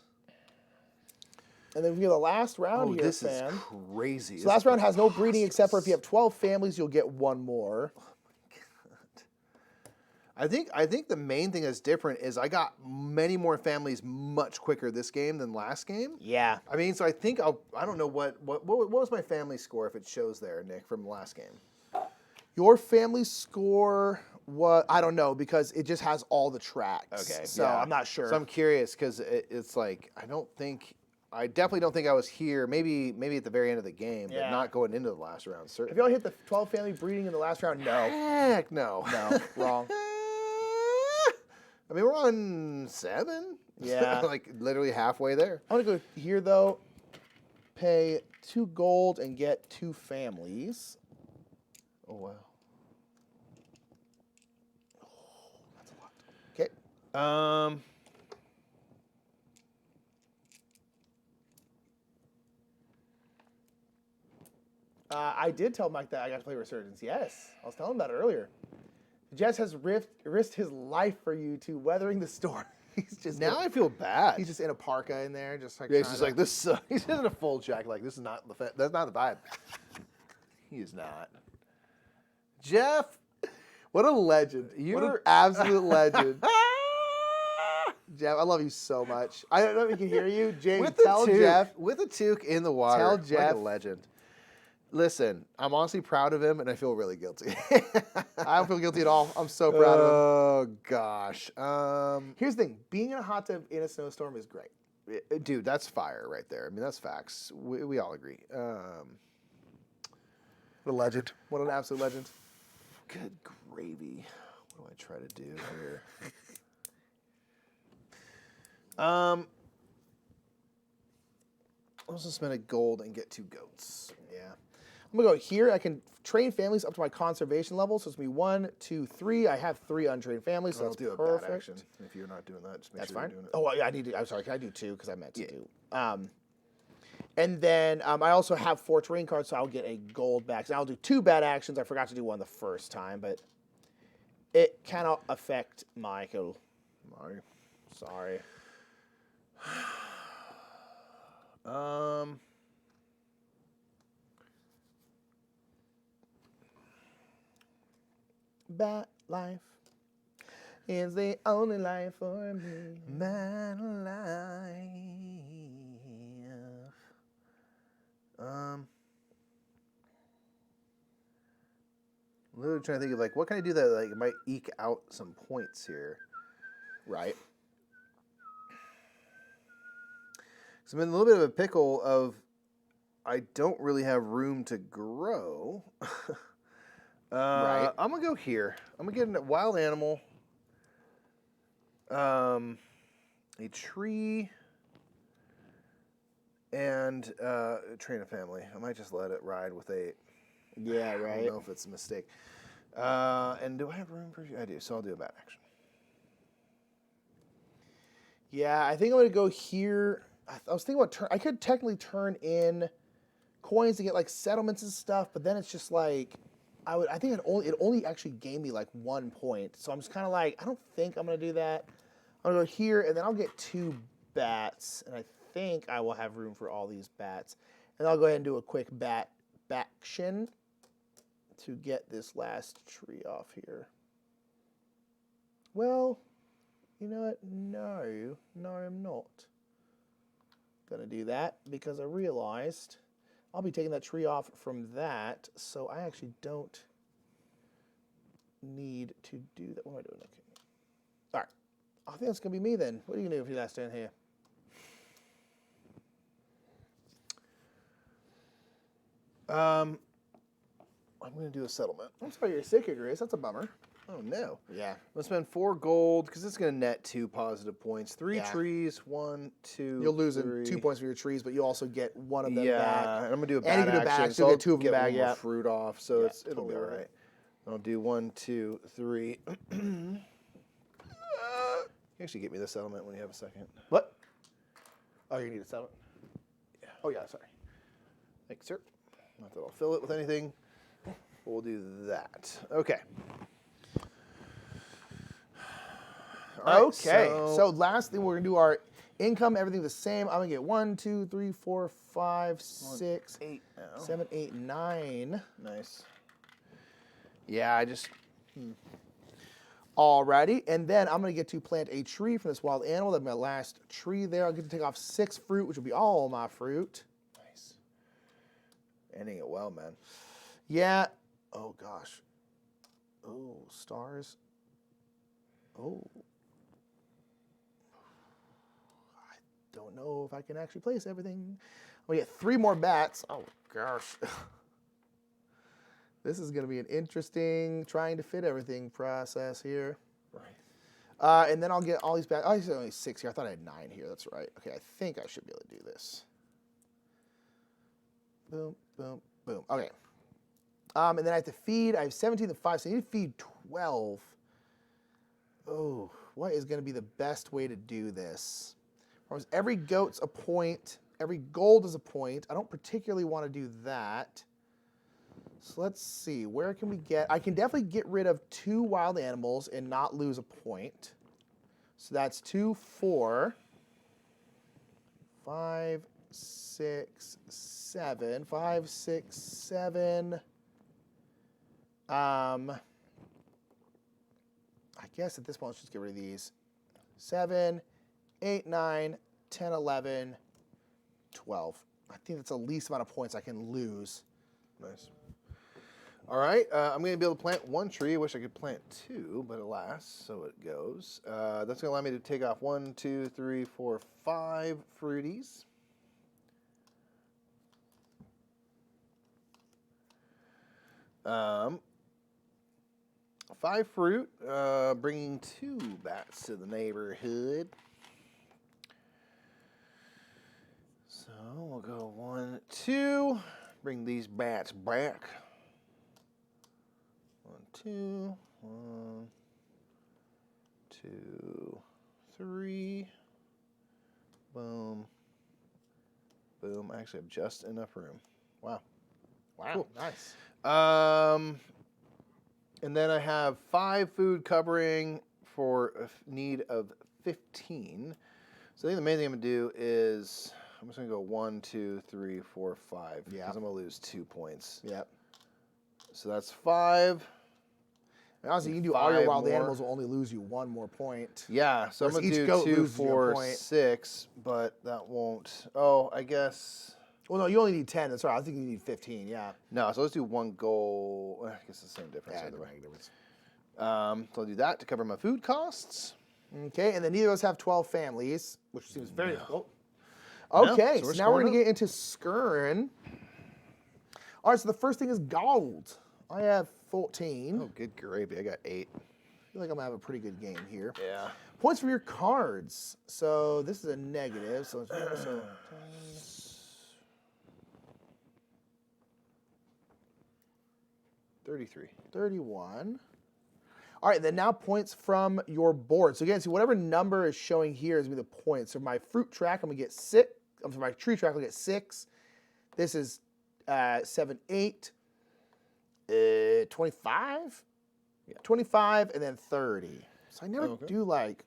And then we get the last round here, this fam. is crazy. So last round has no breeding except for if you have 12 families, you'll get 1 more. I think the main thing that's different is I got many more families much quicker this game than last game. Yeah. I mean, so I think I don't know what was my family score if it shows there, Nick, from the last game. Your family score, what I don't know because it just has all the tracks. Okay, So yeah. I'm not sure. So I'm curious because it's like I definitely don't think I was here. Maybe at the very end of the game, but Yeah. not going into the last round. Have Certainly. y'all hit the 12 family breeding in the last round? No. Heck no. No. Wrong. I mean, we're on 7. Yeah. Like literally halfway there. I'm going to go here, though. Pay 2 gold and get 2 families. Oh wow. That's a lot. Okay. I did tell Mike that I got to play Resurgence. Yes. I was telling him about it earlier. Jess has risked his life for you to weathering the storm. He's just Now I feel bad. He's just in a parka in there, just like Yeah, he's trying just to- like this. He's in a full jacket. Like this is not that's not the vibe. He is not. Jeff, What a legend! What an You're- absolute legend, Jeff. I love you so much. I don't know if he can hear you, James. Tell Jeff. with a toque in the water. Tell like Jeff. a legend. Listen, I'm honestly proud of him, and I feel really guilty. I don't feel guilty at all. I'm so proud of Oh gosh. him. Here's the thing: being in a hot tub in a snowstorm is great. Dude, that's fire right there. I mean, that's facts. We all agree. What a legend! What an absolute legend! Good gravy. What do I try to do here? I was gonna spend a gold and get 2 goats. Yeah, I'm gonna go here. I can train families up to my conservation level, so it's gonna be 1, 2, 3. I have 3 untrained families, so I'll that's do a perfect. bad action. If you're not doing that, just make That's sure fine. you're doing it. Oh, yeah, I need to. I'm sorry. Can I do 2? Because I meant to Yeah. do. And then I also have 4 terrain cards, so I'll get a gold back. And I'll do 2 bad actions. I forgot to do one the first time, but it cannot affect Michael. Sorry. Sorry. Bat life is the only life for me. Man alive. Literally trying to think of like what can I do that like might eke out some points here. Right. So I'm in a little bit of a pickle of I don't really have room to grow. Right. I'm gonna go here. I'm gonna get a wild animal. A tree. And train a family. I might just let it ride with 8. Yeah, I right. don't know if it's a mistake. And do I have room for? I do, so I'll do a bad action. Yeah, I think I'm gonna go here. I was thinking about I could technically turn in coins to get like settlements and stuff, but then it's just like I think it only actually gave me like 1 point. So I'm just kind of like, I don't think I'm gonna do that. I'm gonna go here and then I'll get 2 bats, and I think I will have room for all these bats. And I'll go ahead and do a quick bat action to get this last tree off here. Well, you know what? No, I'm not gonna do that because I realized I'll be taking that tree off from that, so I actually don't need to do that. What am I doing? Okay. All right. I think that's gonna be me then. What are you gonna do if you last stand here? I'm gonna do a settlement. I'm sorry you're sick, Grace. That's a bummer. Oh no. Yeah. I'm gonna spend 4 gold because it's gonna net 2 positive points. 3 Yeah. trees. 1, 2. You'll lose 3. 2 points for your trees, but you also get 1 of them Yeah, back. and I'm gonna do a And you bad can do a action, back, so so you'll I'll get 2 of them get back. one more Yeah. fruit off, so Yeah, it'll totally be all worth it. right. I'll do 1, 2, 3. You actually get me the settlement when you have a second. What? Oh, you need a settlement? Yeah. Oh, yeah, sorry. Thanks, sir. Not that I'll fill it with anything. We'll do that. Okay. All right, Okay, so last thing we're gonna do our income, everything the same. I'm gonna get 1, 2, 3, 4, 5, 6, 8 now. 7, 8, 9. Nice. Yeah, I just Alrighty, and then I'm gonna get to plant a tree from this wild animal. That's my last tree there. I'll get to take off 6 fruit, which will be all my fruit. nice. Ending it well, man. Yeah. Oh gosh. Oh, stars. Oh. I don't know if I can actually place everything. We get 3 more bats. Oh gosh. This is going to be an interesting trying to fit everything process here. Right. And then I'll get all these bats. Oh, I said only 6 here. I thought I had 9 here. That's right. Okay, I think I should be able to do this. Boom, boom, boom. Okay. And then I have to feed. I have 17 and 5, so I need to feed 12. Oh, what is going to be the best way to do this? Every goat's a point. Every gold is a point. I don't particularly want to do that. So let's see. Where can we get? I can definitely get rid of 2 wild animals and not lose a point. So that's 2, 4, 5, 6, 7. 5, 6, 7. I guess at this point, let's just get rid of these. 7, 8, 9, 10, 11, 12. I think that's the least amount of points I can lose. Nice. All right, I'm going to be able to plant 1 tree. I wish I could plant 2, but alas, so it goes. That's going to allow me to take off 1, 2, 3, 4, 5 fruities. Um, 5 fruit, bringing 2 bats to the neighborhood. So we'll go 1, 2. Bring these bats back. 1, 2, 1, 2, 3. Boom. Boom. I actually have just enough room. Wow. Wow, Cool. nice. And then I have 5 food covering for a need of 15. So I think the main thing I'm going to do is I'm just going to go 1, 2, 3, 4, 5. Yeah. Because I'm going to lose 2 points. Yep. So that's 5. And honestly, you can do all your 5 wild more. animals will only lose you 1 more point. Yeah, so I'm Whereas going to each do goat 2, loses you a 4, point. 6, but that won't. Oh, I guess. Well, no, you only need 10. That's right. I think you need 15. Yeah. No, so let's do 1 goal. I guess it's the same difference either way. So I'll do that to cover my food costs. Okay, and then neither of us have 12 families, which seems very difficult. No, Okay, so so we're now we're scoring going to get into Skirn. All right, so the first thing is gold. I have 14. Oh, good gravy. I got 8. I feel like I'm going to have a pretty good game here. Yeah. Points for your cards. So this is a negative. So, 33. 31. All right, then now points from your board. So again, see whatever number is showing here is going to be the points. So my fruit track, I'm going to get 6. For my tree track, I'll get 6. This is 7, 8, 25? Yeah. 25, and then 30. So I never do like...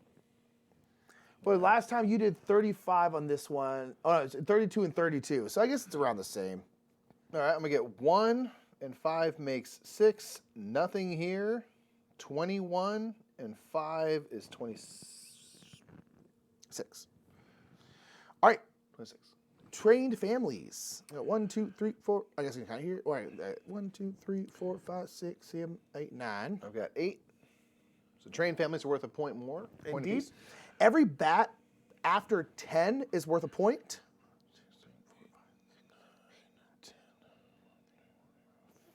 But last time you did 35 on this one. Oh, no, it's 32 and 32. So I guess it's around the same. All right, I'm going to get 1 and 5 makes 6. Nothing here. 21 and 5 is 26. All right. 26. Trained families. I got 1, 2, 3, 4. I guess I can count here. All right. 1, 2, 3, 4, 5, 6, 7, 8, 9. I've got 8. So trained families are worth a point more. Point Indeed. apiece. Every bat after 10 is worth a point.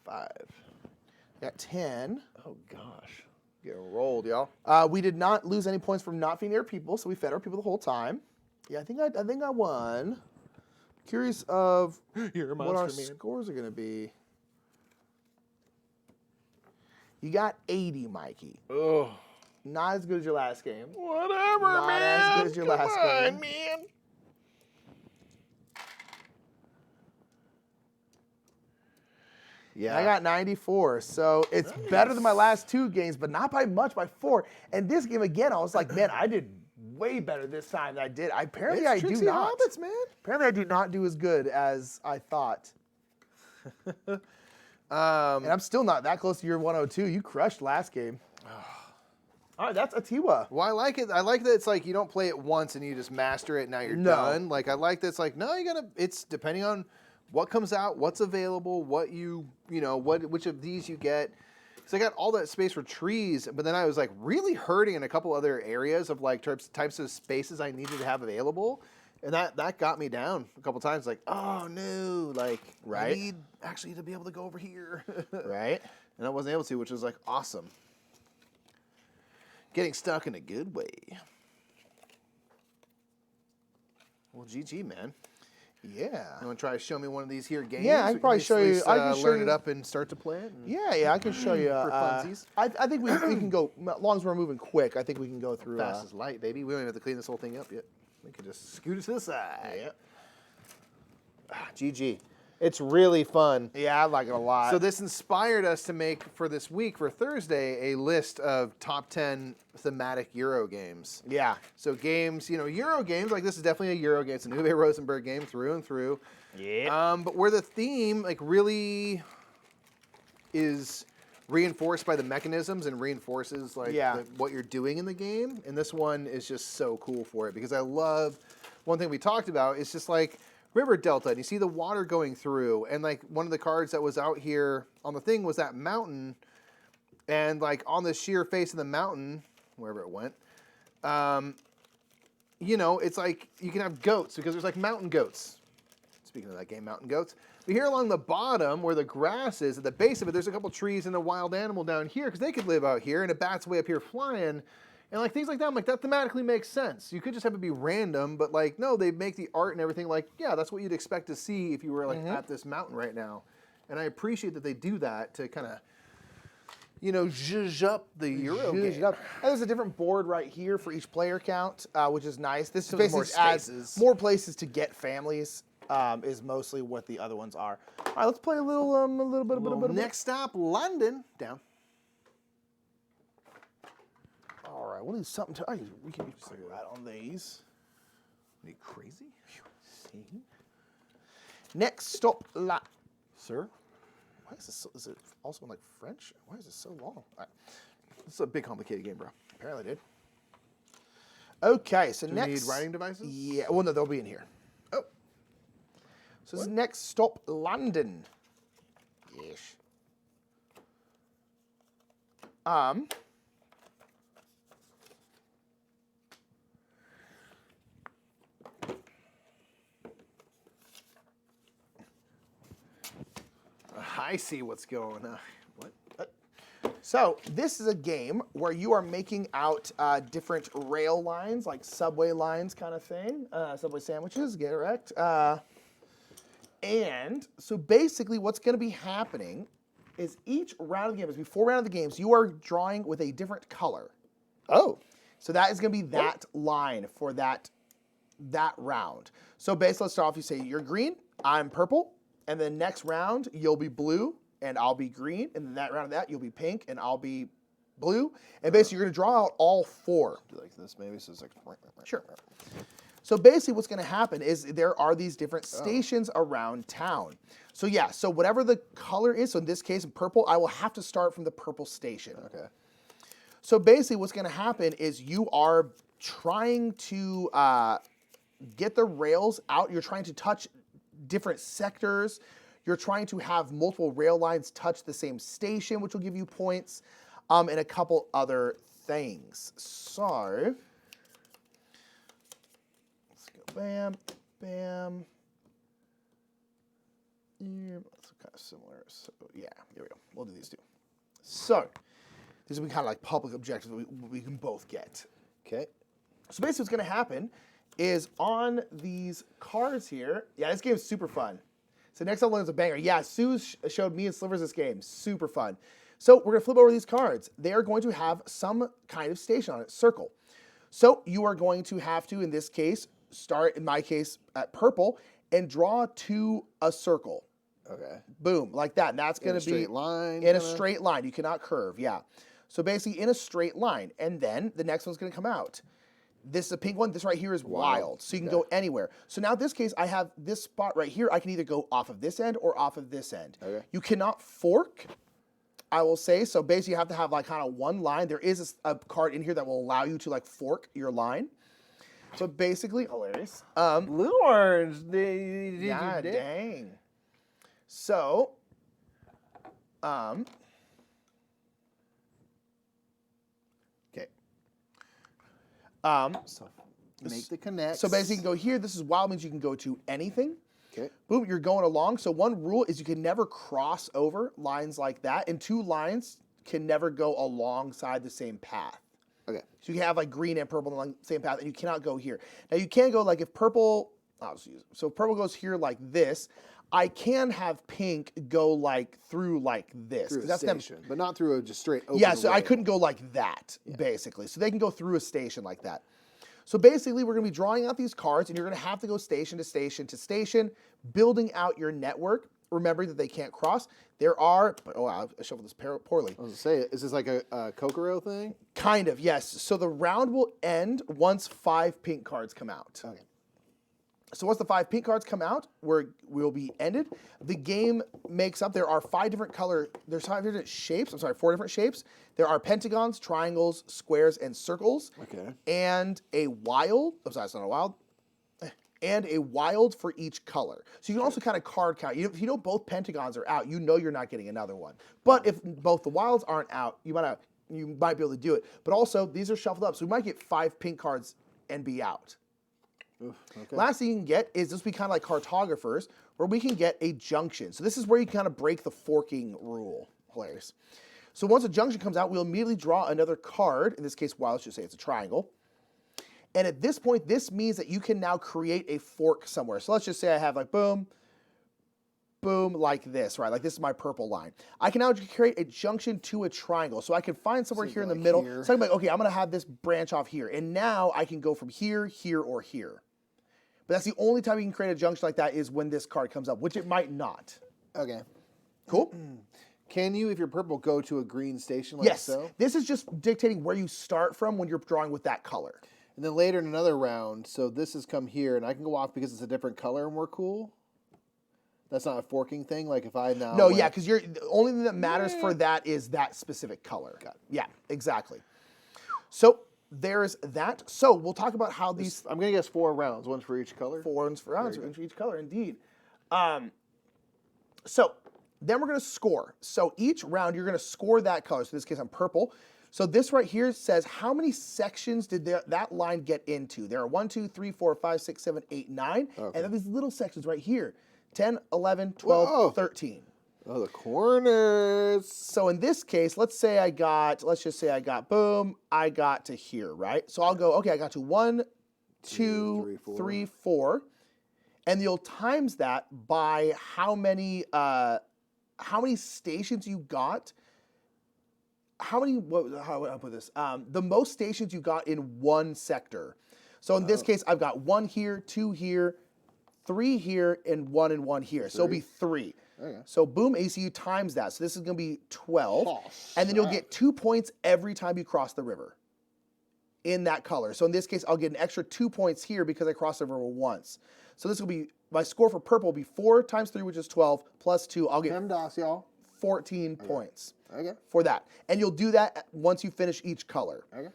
5. Got 10. Oh gosh, getting rolled, y'all. We did not lose any points from not feeding our people, so we fed our people the whole time. Yeah, I think I won. Curious of what our scores are going to be. You got 80, Mikey. Oh, Not as good as your last game. whatever, Not man. as good as your last game. Man. Yeah, I got 94, so it's better than my last 2 games, but not by much, by 4. And this game again, I was like, man, I did way better this time than I did. Apparently, I do Trixie not. Hobbits, man. Apparently, I do not do as good as I thought. And I'm still not that close to your 102. You crushed last game. All right, that's Atiwa. Well, I like it. I like that it's like you don't play it once and you just master it and now you're done. Like I like that it's like, no, you gotta, it's depending on what comes out, what's available, what which of these you get. So I got all that space for trees, but then I was like really hurting in a couple other areas of like types of spaces I needed to have available. And that got me down a couple times, like, oh no, like Right. I need actually to be able to go over here. Right. And I wasn't able to, which was like awesome. Getting stuck in a good way. Well, GG, man. Yeah. You want to try to show me one of these here games? Yeah, I can probably show you. I can show learn you. it up and start to play it. Yeah, I can show you. For funsies. I think we can go, as long as we're moving quick, I think we can go through. Fast as light, baby. We don't even have to clean this whole thing up yet. We can just scoot it to the side. Yeah. GG. It's really fun. Yeah, I like it a lot. So this inspired us to make, for this week, for Thursday, a list of top 10 thematic Euro games. Yeah. So games, Euro games, like this is definitely a Euro game. It's an Uwe Rosenberg game through and through. Yeah. But where the theme, like, really is reinforced by the mechanisms and reinforces, like, what you're doing in the game. And this one is just so cool for it because I love, one thing we talked about is just, like, river delta, and you see the water going through, and like one of the cards that was out here on the thing was that mountain, and like on the sheer face of the mountain, wherever it went, it's like you can have goats because there's like mountain goats. Speaking of that game, mountain goats. But here along the bottom where the grass is, at the base of it, there's a couple trees and a wild animal down here because they could live out here, and a bat's way up here flying. And like things like that, I'm like, that thematically makes sense. You could just have it be random, but like, no, they make the art and everything like, yeah, that's what you'd expect to see if you were like at this mountain right now. And I appreciate that they do that to kind of, zhuzh up the Euro game. And there's a different board right here for each player count, which is nice. This So basically there's adds more places to get families. Is mostly what the other ones are. All right, let's play a little bit. Next stop, London. Down. All right, we'll do something to. We can right on these. Are you crazy? Next stop, Sir? Why is this? Is it also in like French? Why is this so long? All right. This is a big, complicated game, bro. Apparently, dude. Okay, so Do next. we need writing devices? Yeah. Well, no, they'll be in here. Oh. So this is next stop, London. Yes. I see what's going on. What? So this is a game where you are making out different rail lines, like subway lines kind of thing. Subway sandwiches, get it correct. And so basically what's going to be happening is each round of the games, before round of the games, you are drawing with a different color. Oh. So that is going to be that line for that round. So basically, let's start off. You say you're green, I'm purple, and then next round you'll be blue and I'll be green, and then that round of that you'll be pink and I'll be blue. And basically, you're going to draw out all four. Do like this, maybe. So it's like. Sure. So basically, what's going to happen is there are these different stations around town. So yeah, so whatever the color is. So in this case, in purple, I will have to start from the purple station. Okay. So basically what's going to happen is you are trying to get the rails out. You're trying to touch different sectors. You're trying to have multiple rail lines touch the same station, which will give you points, and a couple other things. So let's go bam, bam. Yeah, it's kind of similar. So yeah, here we go. We'll do these two. So these will be kind of like public objectives we can both get. Okay. So basically what's going to happen is on these cards here, yeah, this game is super fun. So next up is a banger. Yeah, Sue showed me and Slivers this game. Super fun. So we're going to flip over these cards. They are going to have some kind of station on it, circle. So you are going to have to, in this case, start, in my case, at purple and draw to a circle. Okay. Boom, like that. And that's going to be straight line. In a straight line. You cannot curve, yeah. So basically in a straight line. And then the next one's going to come out. This is a pink one. This right here is wild. So you can go anywhere. So now in this case, I have this spot right here. I can either go off of this end or off of this end. Okay. You cannot fork, I will say. So basically you have to have like kind of one line. There is a card in here that will allow you to like fork your line. So basically, hilarious. Blue orange. Yeah, dang. So, okay. So make the connect. So basically, you can go here. This is wild, means you can go to anything. Okay. Boom, you're going along. So one rule is you can never cross over lines like that, and two lines can never go alongside the same path. Okay. So you can have like green and purple along the same path, and you cannot go here. Now you can go like if purple, I'll just use it. So if purple goes here like this, I can have pink go like through like this. Through a that's station, but not through a just straight open Yeah, so I rail. couldn't go like that, basically. So they can go through a station like that. So basically, we're going to be drawing out these cards, and you're going to have to go station to station to station, building out your network, remembering that they can't cross. There are, oh, I shuffled this poorly. I was going to say, is this like a Kokoro thing? Kind of, yes. So the round will end once 5 pink cards come out. Okay. So once the 5 pink cards come out, we'll be ended. The game makes up, there are 5 different there's 5 different shapes, 4 different shapes. There are pentagons, triangles, squares, and circles. Okay. And a wild, it's not a wild, and a wild for each color. So you can also kind of card count. If you know both pentagons are out, you know you're not getting another one. But if both the wilds aren't out, you might be able to do it. But also, these are shuffled up, so we might get 5 pink cards and be out. Okay. Last thing you can get is this. We kind of like cartographers, where we can get a junction. So this is where you kind of break the forking rule. Hilarious. So once a junction comes out, we'll immediately draw another card. In this case, well, let's just say it's a triangle. And at this point, this means that you can now create a fork somewhere. So let's just say I have like boom, boom, like this, right? Like this is my purple line. I can now create a junction to a triangle. So I can find somewhere here in the middle. Here. So I'm like, okay, I'm going to have this branch off here. And now I can go from here, here, or here. But that's the only time you can create a junction like that is when this card comes up, which it might not. Okay. Cool? Can you, if you're purple, go to a green station like Yes. so? This is just dictating where you start from when you're drawing with that color. And then later in another round, so this has come here, and I can go off because it's a different color and we're cool. That's not a forking thing. Like if I now No, yeah, because the only thing that matters for that is that specific color. Got it. Yeah, exactly. So there's that. So we'll talk about how these I'm gonna guess 4 rounds, one for each color. 4 rounds for each color, indeed. So then we're going to score. So each round you're going to score that color. So in this case, I'm purple. So this right here says how many sections did that line get into? There are 1, 2, 3, 4, 5, 6, 7, 8, 9. Okay. And then these little sections right here. 10, 11, 12, Whoa. 13. Oh, the corners. So in this case, let's just say I got, boom, I got to here, right? So I'll go, okay, I got to 1, 2, 3, 4. And you'll times that by how many stations you got. How do I put this? The most stations you got in one sector. So in this case, I've got 1 here, 2 here, 3 here, and 1 here. So it'll be 3. Okay. So boom, ACU times that. So this is going to be 12. And then you'll get 2 points every time you cross the river in that color. So in this case, I'll get an extra 2 points here because I crossed the river once. So this will be, my score for purple will be 4 times 3, which is 12, plus 2. I'll get 14 points for that. And you'll do that once you finish each color. Okay.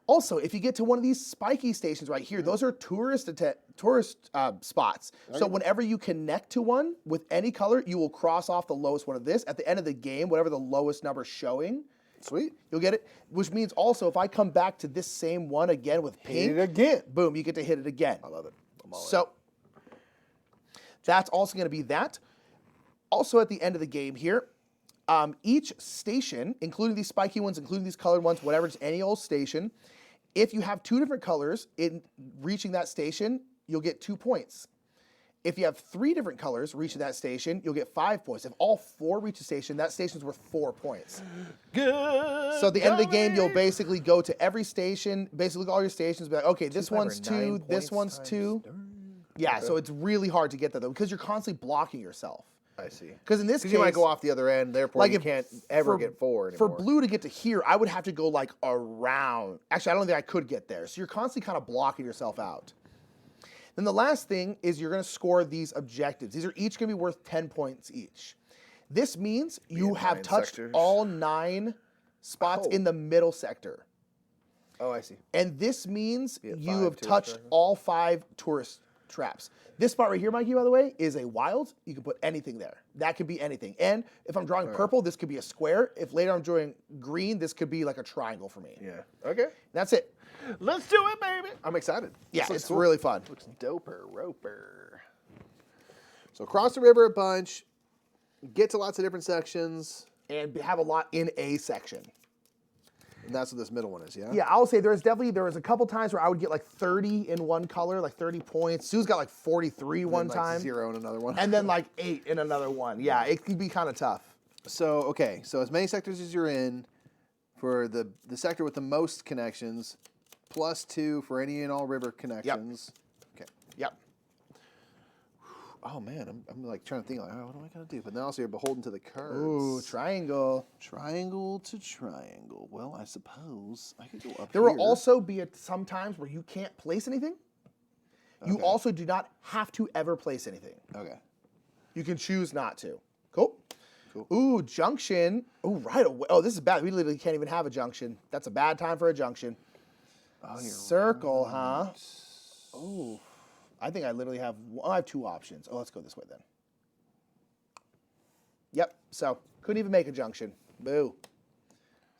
Also, if you get to one of these spiky stations right here, those are tourist spots. Okay. So whenever you connect to one with any color, you will cross off the lowest one of this. At the end of the game, whatever the lowest number showing, sweet, you'll get it. Which means also, if I come back to this same one again with pink, hit it again. Boom, you get to hit it again. I love it. So that's also going to be that. Also at the end of the game here, each station, including these spiky ones, including these colored ones, whatever, just any old station, if you have 2 different colors in reaching that station, you'll get 2 points. If you have 3 different colors reaching that station, you'll get 5 points. If all 4 reach a station, that station's worth 4 points. Good. So at the end of the game, you'll basically go to every station, basically look at all your stations, be like, okay, this one's 2, this one's 2. Yeah, so it's really hard to get that though, because you're constantly blocking yourself. I see. Because in this case, you might go off the other end, therefore like you can't ever get forward anymore. For blue to get to here, I would have to go like around. Actually, I don't think I could get there. So you're constantly kind of blocking yourself out. Then the last thing is you're going to score these objectives. These are each going to be worth 10 points each. This means you have touched all 9 spots in the middle sector. Oh, I see. And this means you have touched all 5 tourist traps. This spot right here, Mikey, by the way, is a wild. You can put anything there. That could be anything. And if I'm drawing purple, this could be a square. If later I'm drawing green, this could be like a triangle for me. Yeah. Okay. That's it. Let's do it, baby. I'm excited. Yeah, it's really fun. Looks doper roper. So cross the river a bunch, get to lots of different sections. And have a lot in a section. And that's what this middle one is, yeah? Yeah, I'll say there was a couple times where I would get like 30 in one color, like 30 points. Sue's got like 43 one time. 0 in another one. And then like 8 in another one. Yeah, it can be kind of tough. So, okay, so as many sectors as you're in for the sector with the most connections, plus 2 for any and all river connections. Yep. Okay. Yep. Oh man, I'm like trying to think like, oh, what am I gonna do? But then also you're beholden to the curves. Ooh, triangle. Triangle to triangle. Well, I suppose I could go up there here. Will also be some times where you can't place anything. You also do not have to ever place anything. Okay. You can choose not to. Cool. Ooh, junction. Ooh, right away. Oh, this is bad. We literally can't even have a junction. That's a bad time for a junction. Oh, circle, huh? Oh. I think I literally have 2 options. Oh, let's go this way then. Yep, so couldn't even make a junction. Boo.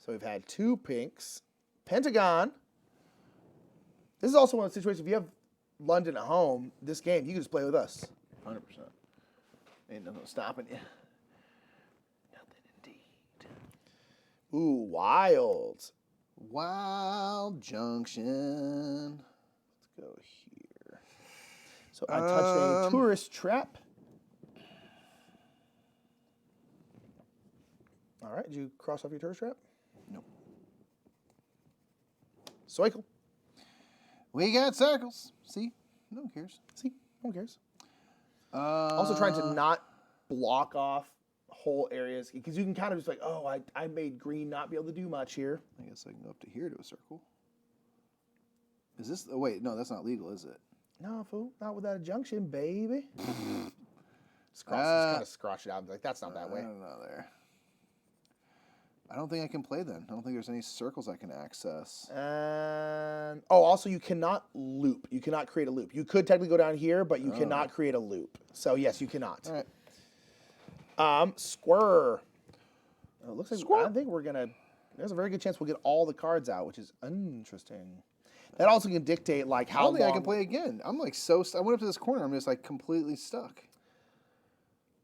So we've had 2 pinks. Pentagon. This is also one of the situations, if you have London at home, this game, you can just play with us. 100%. Ain't nothing stopping you. Nothing indeed. Ooh, wild. Wild junction. Let's go here. So I touched a tourist trap. All right, did you cross off your tourist trap? Nope. Cycle. We got circles. See? No one cares. See? No one cares. Also trying to not block off whole areas, because you can kind of just like, oh, I made green not be able to do much here. I guess I can go up to here to a circle. Is this? Oh, wait, no, that's not legal, is it? No, fool, not without a junction, baby. Just kind of scratch it out. Like that's not that way. I don't know there. I don't think I can play then. I don't think there's any circles I can access. Also you cannot loop. You cannot create a loop. You could technically go down here, but you cannot create a loop. So yes, you cannot. All right. Squirr. Oh, it looks like I think we're gonna. There's a very good chance we'll get all the cards out, which is interesting. That also can dictate like how long. I can play again. I'm like I went up to this corner. I'm just like completely stuck.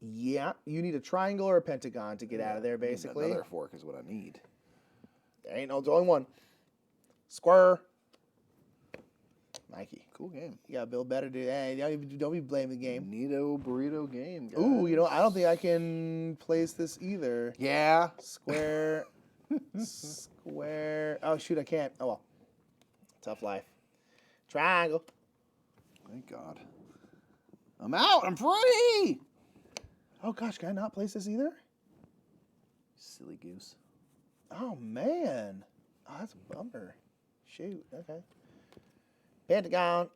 Yeah, you need a triangle or a pentagon to get out of there, basically. Another fork is what I need. There ain't no, there's only one. Square. Mikey. Cool game. You gotta build better, dude. Hey, don't be blaming the game. Neato burrito game, guys. Ooh, you know, I don't think I can place this either. Yeah. Square. Square. Oh, shoot, I can't. Oh, well. Tough life. Triangle. Thank God. I'm out. I'm free. Oh, gosh, can I not place this either? Silly goose. Oh, man. Oh, that's a bummer. Shoot, okay. Pentagon.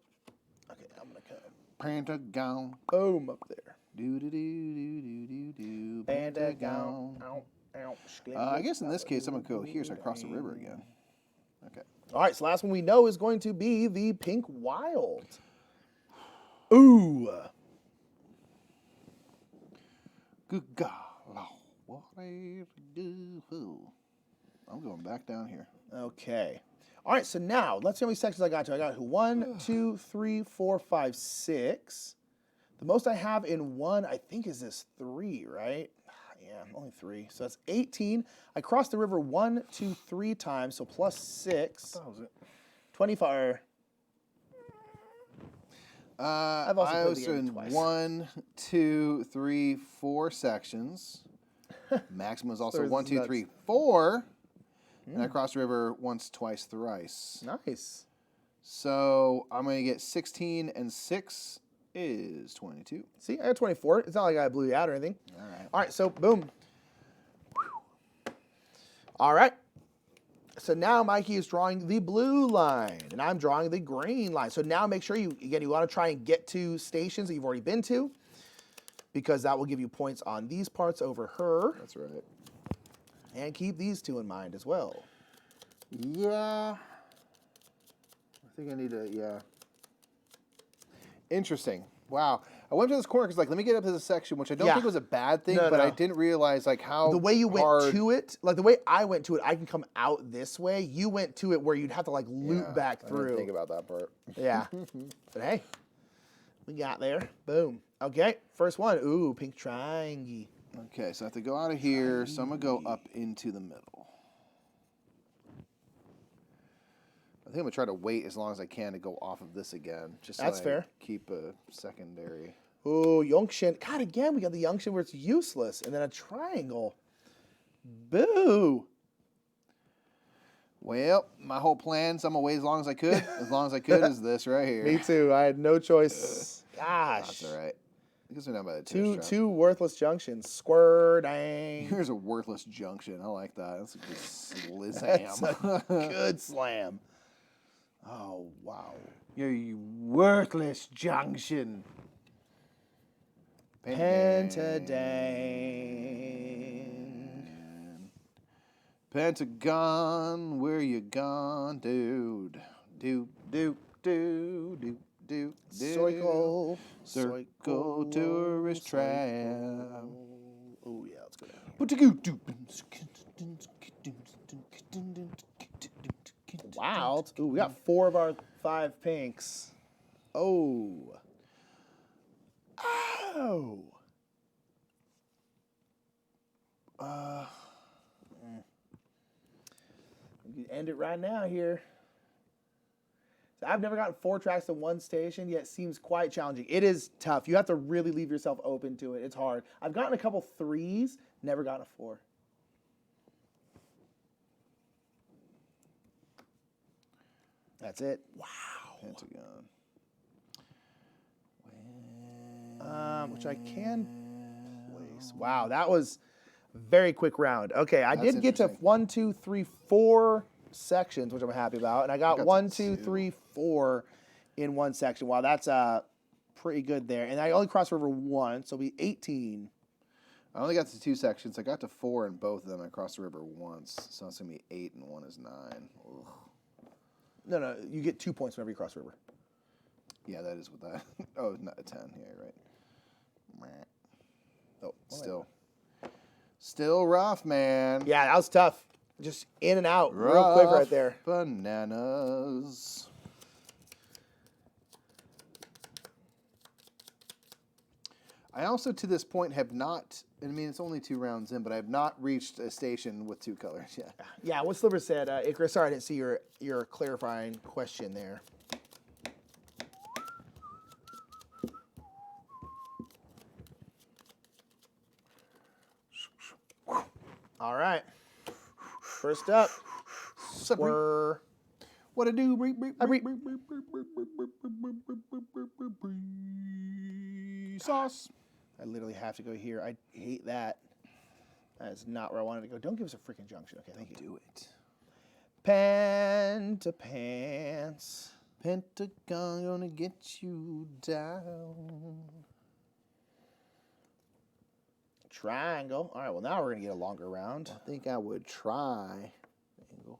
Okay, I'm going to cut. Pentagon. Boom, up there. Do. Pentagon. Ow, ow. I guess in this case, I'm going to go here so I cross the river again. Okay. All right, so last one we know is going to be the Pink Wild. Ooh. Good God. What a do. I'm going back down here. Okay. All right, so now let's see how many sections I got to. I got 1, 2, 3, 4, 5, 6. The most I have in one, I think, is this 3, right? Yeah, only 3. So that's 18. I crossed the river 1, 2, 3 times, so plus 6. 25. I was in 1, 2, 3, 4 sections. Maximum is also 1, 2, 3, 4. And I crossed the river once, twice, thrice. Nice. So I'm going to get 16 and 6 is 22. See, I got 24. It's not like I blew you out or anything. All right. All right, so boom. All right. So now Mikey is drawing the blue line, and I'm drawing the green line. So now make sure you want to try and get to stations that you've already been to, because that will give you points on these parts over her. That's right. And keep these two in mind as well. Yeah. I think I need to, yeah. Interesting. Wow. I went to this corner because, like, let me get up to this section, which I don't think was a bad thing, but I didn't realize, like, how the way you went to it, like, the way I went to it, I can come out this way. You went to it where you'd have to, like, loop back through. I didn't think about that part. Yeah. But, hey, we got there. Boom. Okay, first one. Ooh, pink triangle. Okay, so I have to go out of here, so I'm going to go up into the middle. I think I'm going to try to wait as long as I can to go off of this again. Just so That's fair. Keep a secondary. Ooh, Yonkshin. God, again, we got the Yonkshin where it's useless. And then a triangle. Boo. Well, my whole plan's I'm going to wait as long as I could. As long as I could is this right here. Me too. I had no choice. Gosh. That's all right. I guess we're down by the two worthless junctions. Squirting. Here's a worthless junction. I like that. That's a good slizzam. That's a good slam. Oh, wow. You worthless junction. Pentadang. Pentagon, where you gone, dude? Do. Circle. Circle tourist trap. Oh, yeah, let's go down. Wow. Ooh, we got 4 of our 5 pinks. Oh. Oh. We can end it right now here. So I've never gotten 4 tracks to one station, yet it seems quite challenging. It is tough. You have to really leave yourself open to it. It's hard. I've gotten a couple 3s, never gotten a 4. That's it. Wow. Pentagon. Which I can place. Wow, that was a very quick round. Okay, I did get to 1, 2, 3, 4 sections, which I'm happy about, and I got 1, 2, 3, 4 in one section. Wow, that's pretty good there. And I only crossed the river once, so it'll be 18. I only got to 2 sections. I got to 4 in both of them. I crossed the river once, so it's going to be 8 and 1 is 9. Ugh. No, you get 2 points whenever you cross the river. Yeah, that is what that. Oh, not a 10. Yeah, you're right. Oh, still rough, man. Yeah, that was tough. Just in and out real quick right there. Bananas. I also, to this point, have not, I mean, it's only 2 rounds in, but I have not reached a station with 2 colors yet. Yeah, what Sliver said, Icarus, sorry I didn't see your clarifying question there. All right. First up, Squirr. What to do? Sauce. I literally have to go here. I hate that. That is not where I wanted to go. Don't give us a freaking junction. Okay, thank you. Do it. Pentapants. Pentagon gonna get you down. Triangle. All right, well, now we're going to get a longer round. I think I would try. Angle.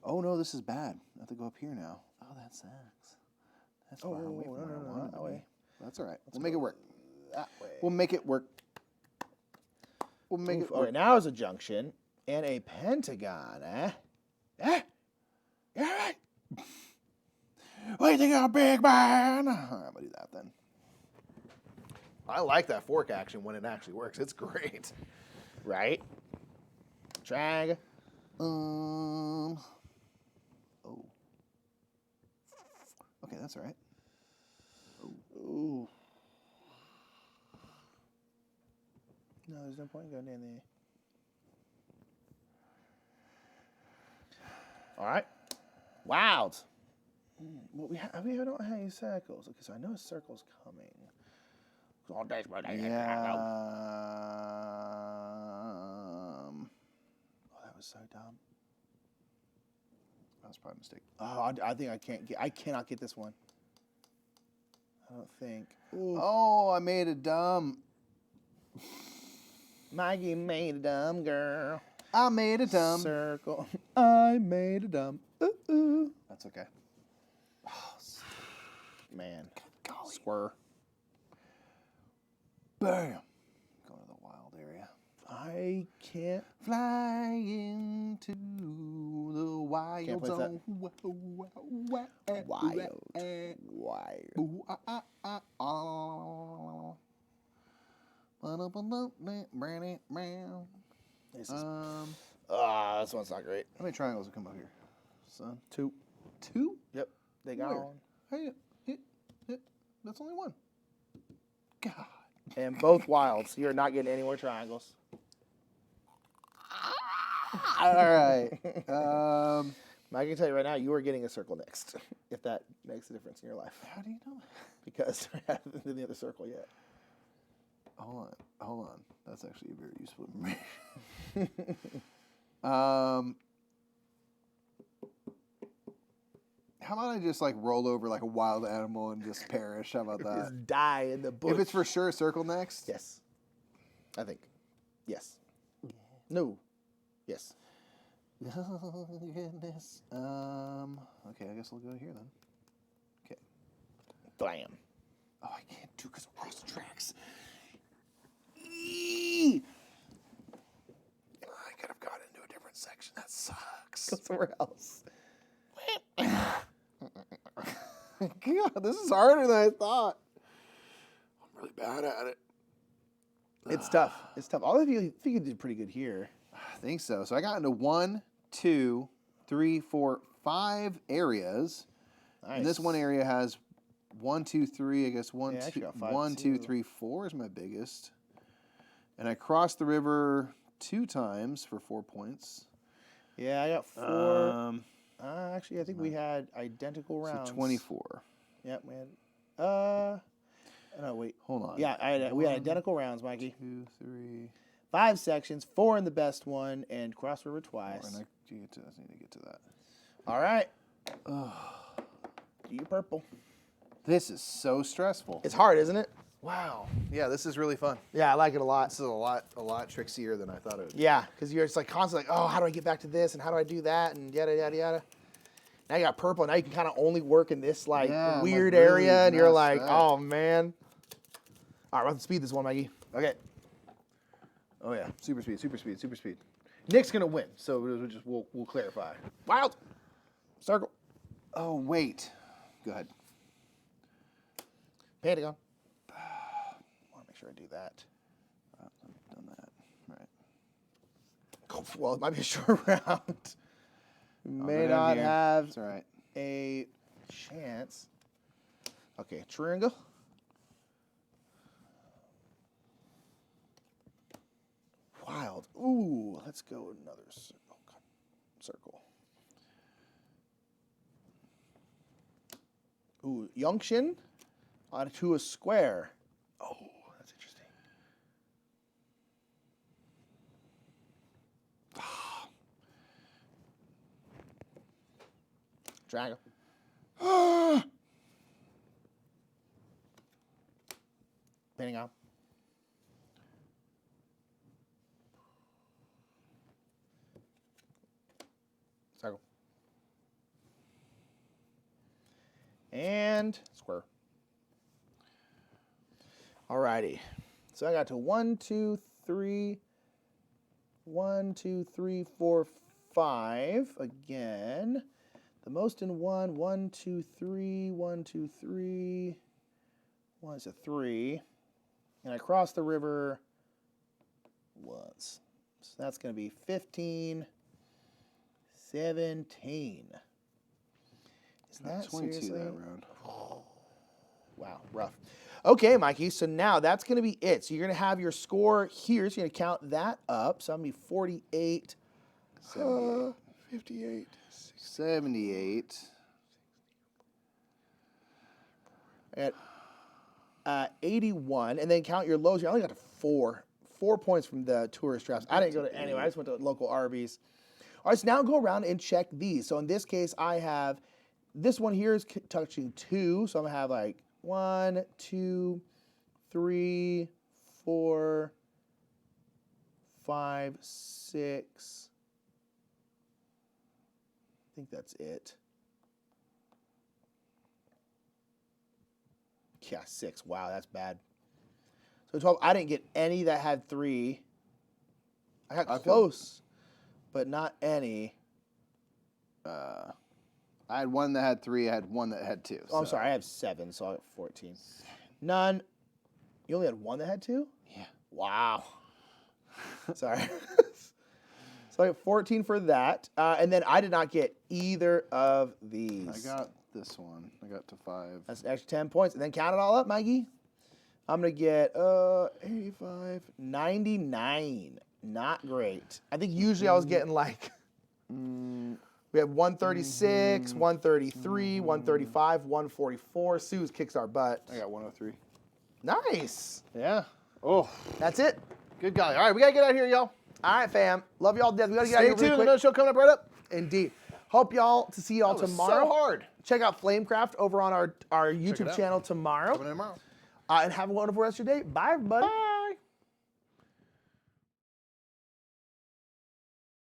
Oh, no, this is bad. I have to go up here now. Oh, that sucks. That's far away from where I wanted to be. That's all right. We'll make it work. That way. We'll make it work. We'll make it work. Okay, now is a junction and a pentagon, eh? Yeah, right. What do you think of a big man? All right, I'm going to do that then. I like that fork action when it actually works. It's great. Right? Drag. Oh. Okay, that's all right. Ooh. No, there's no point going in there. All right. Wild. Well, we don't have any circles. Okay, so I know a circle's coming. Yeah. Oh, that was so dumb. That was probably a mistake. Oh, I think I cannot get this one. I don't think. Ooh. Oh, I made a dumb. Maggie made a dumb girl. I made a dumb circle. I made a dumb. Ooh. That's okay. Oh, man. Squirr. Bam. Going to the wild area. I can't fly into the wild can't place zone. This one's not great. How many triangles have come up here, son? 2. 2? Yep. They got one. Hey, that's only 1. God. And both wilds. You're not getting any more triangles. All right. I can tell you right now, you are getting a circle next, if that makes a difference in your life. How do you know that? Because we haven't done the other circle yet. Hold on. That's actually very useful information. How about I just like roll over like a wild animal and just perish? How about that? Just die in the bush. If it's for sure circle next? Yes. I think. Yes. No. Yes. Oh, goodness. Okay, I guess I'll go here then. Okay. Blam. Oh, I can't do because I'm across the tracks. I could have gone into a different section. That sucks. Go somewhere else. God, this is harder than I thought. I'm really bad at it. It's tough. It's tough. All of you think you did pretty good here. I think so. So I got into 1, 2, 3, 4, 5 areas. Nice. And this one area has 1, 2, 3. I guess 1, Yeah, 2, got 5 1, too. 2, 3, 4 is my biggest. And I crossed the river 2 times for 4 points. Yeah, I got 4. Actually, I think we had identical rounds. So 24. Yep, we had. No, wait. Hold on. Yeah, we had identical rounds, Mikey. 2, 3, 5 sections, 4 in the best one, and cross river 4. twice. And I need to get to that. All right. Do your purple. This is so stressful. It's hard, isn't it? Wow. Yeah, this is really fun. Yeah, I like it a lot. This is a lot trickier than I thought it would be. Yeah, because you're just like constantly like, oh, how do I get back to this and how do I do that and yada yada yada. Now you got purple. Now you can kind of only work in this like weird really area, and you're like, up. oh man. All right, we'll have to speed this one, Mikey. Okay. Oh yeah, super speed, super speed, super speed. Nick's gonna win, so we'll clarify. Wild. Circle. Oh wait. Go ahead. Pentagon. Want to make sure I do that. I've done that. All right. Well, it might be a short round. May not have It's all right. a chance. Okay, triangle. Wild. Ooh, let's go another circle. Ooh, Yongxin onto a square. Oh, that's interesting. Dragon. Painting out. Circle. And square. Alrighty. So I got to 1, 2, 3. 1, 2, 3, 4, 5 again. The most in 1, 1, 2, 3, 1, 2, 3. 1 is a 3. And I cross the river once. So that's going to be 15, 17. Is that 22 seriously? that round. Wow, rough. Okay, Mikey, so now that's going to be it. So you're going to have your score here. So you're going to count that up. So I'm going to be 48. 58. 78. At 81. And then count your lows. You only got to 4. 4 points from the tourist traps. I didn't go to anywhere. I just went to local Arby's. All right, so now go around and check these. So in this case, I have, this one here is touching 2. So I'm going to have like 1, 2, 3, 4, 5, 6. I think that's it. Yeah, 6. Wow, that's bad. So 12. I didn't get any that had 3. I got close, but not any. I had one that had 3. I had one that had 2. Oh, I'm sorry. I have 7, so I have 14. None. You only had one that had 2? Yeah. Wow. Sorry. So I have 14 for that. And then I did not get either of these. I got this one. I got to 5. That's an extra 10 points. And then count it all up, Mikey. I'm going to get 85, 99. Not great. I think usually I was getting like, we have 136, 133, 135, 144. Sue's kicks our butt. I got 103. Nice. Yeah. Oh, That's it. good guy. All right, we got to get out of here, y'all. All right, fam. Love y'all to death. We got to get out Stay of here tuned. really Another quick. show coming up right up. Indeed. Hope y'all to see y'all That was tomorrow. so hard. Check out Flamecraft over on our it YouTube out. channel tomorrow. Coming in tomorrow. And have a wonderful rest of your day. Bye, everybody. Bye.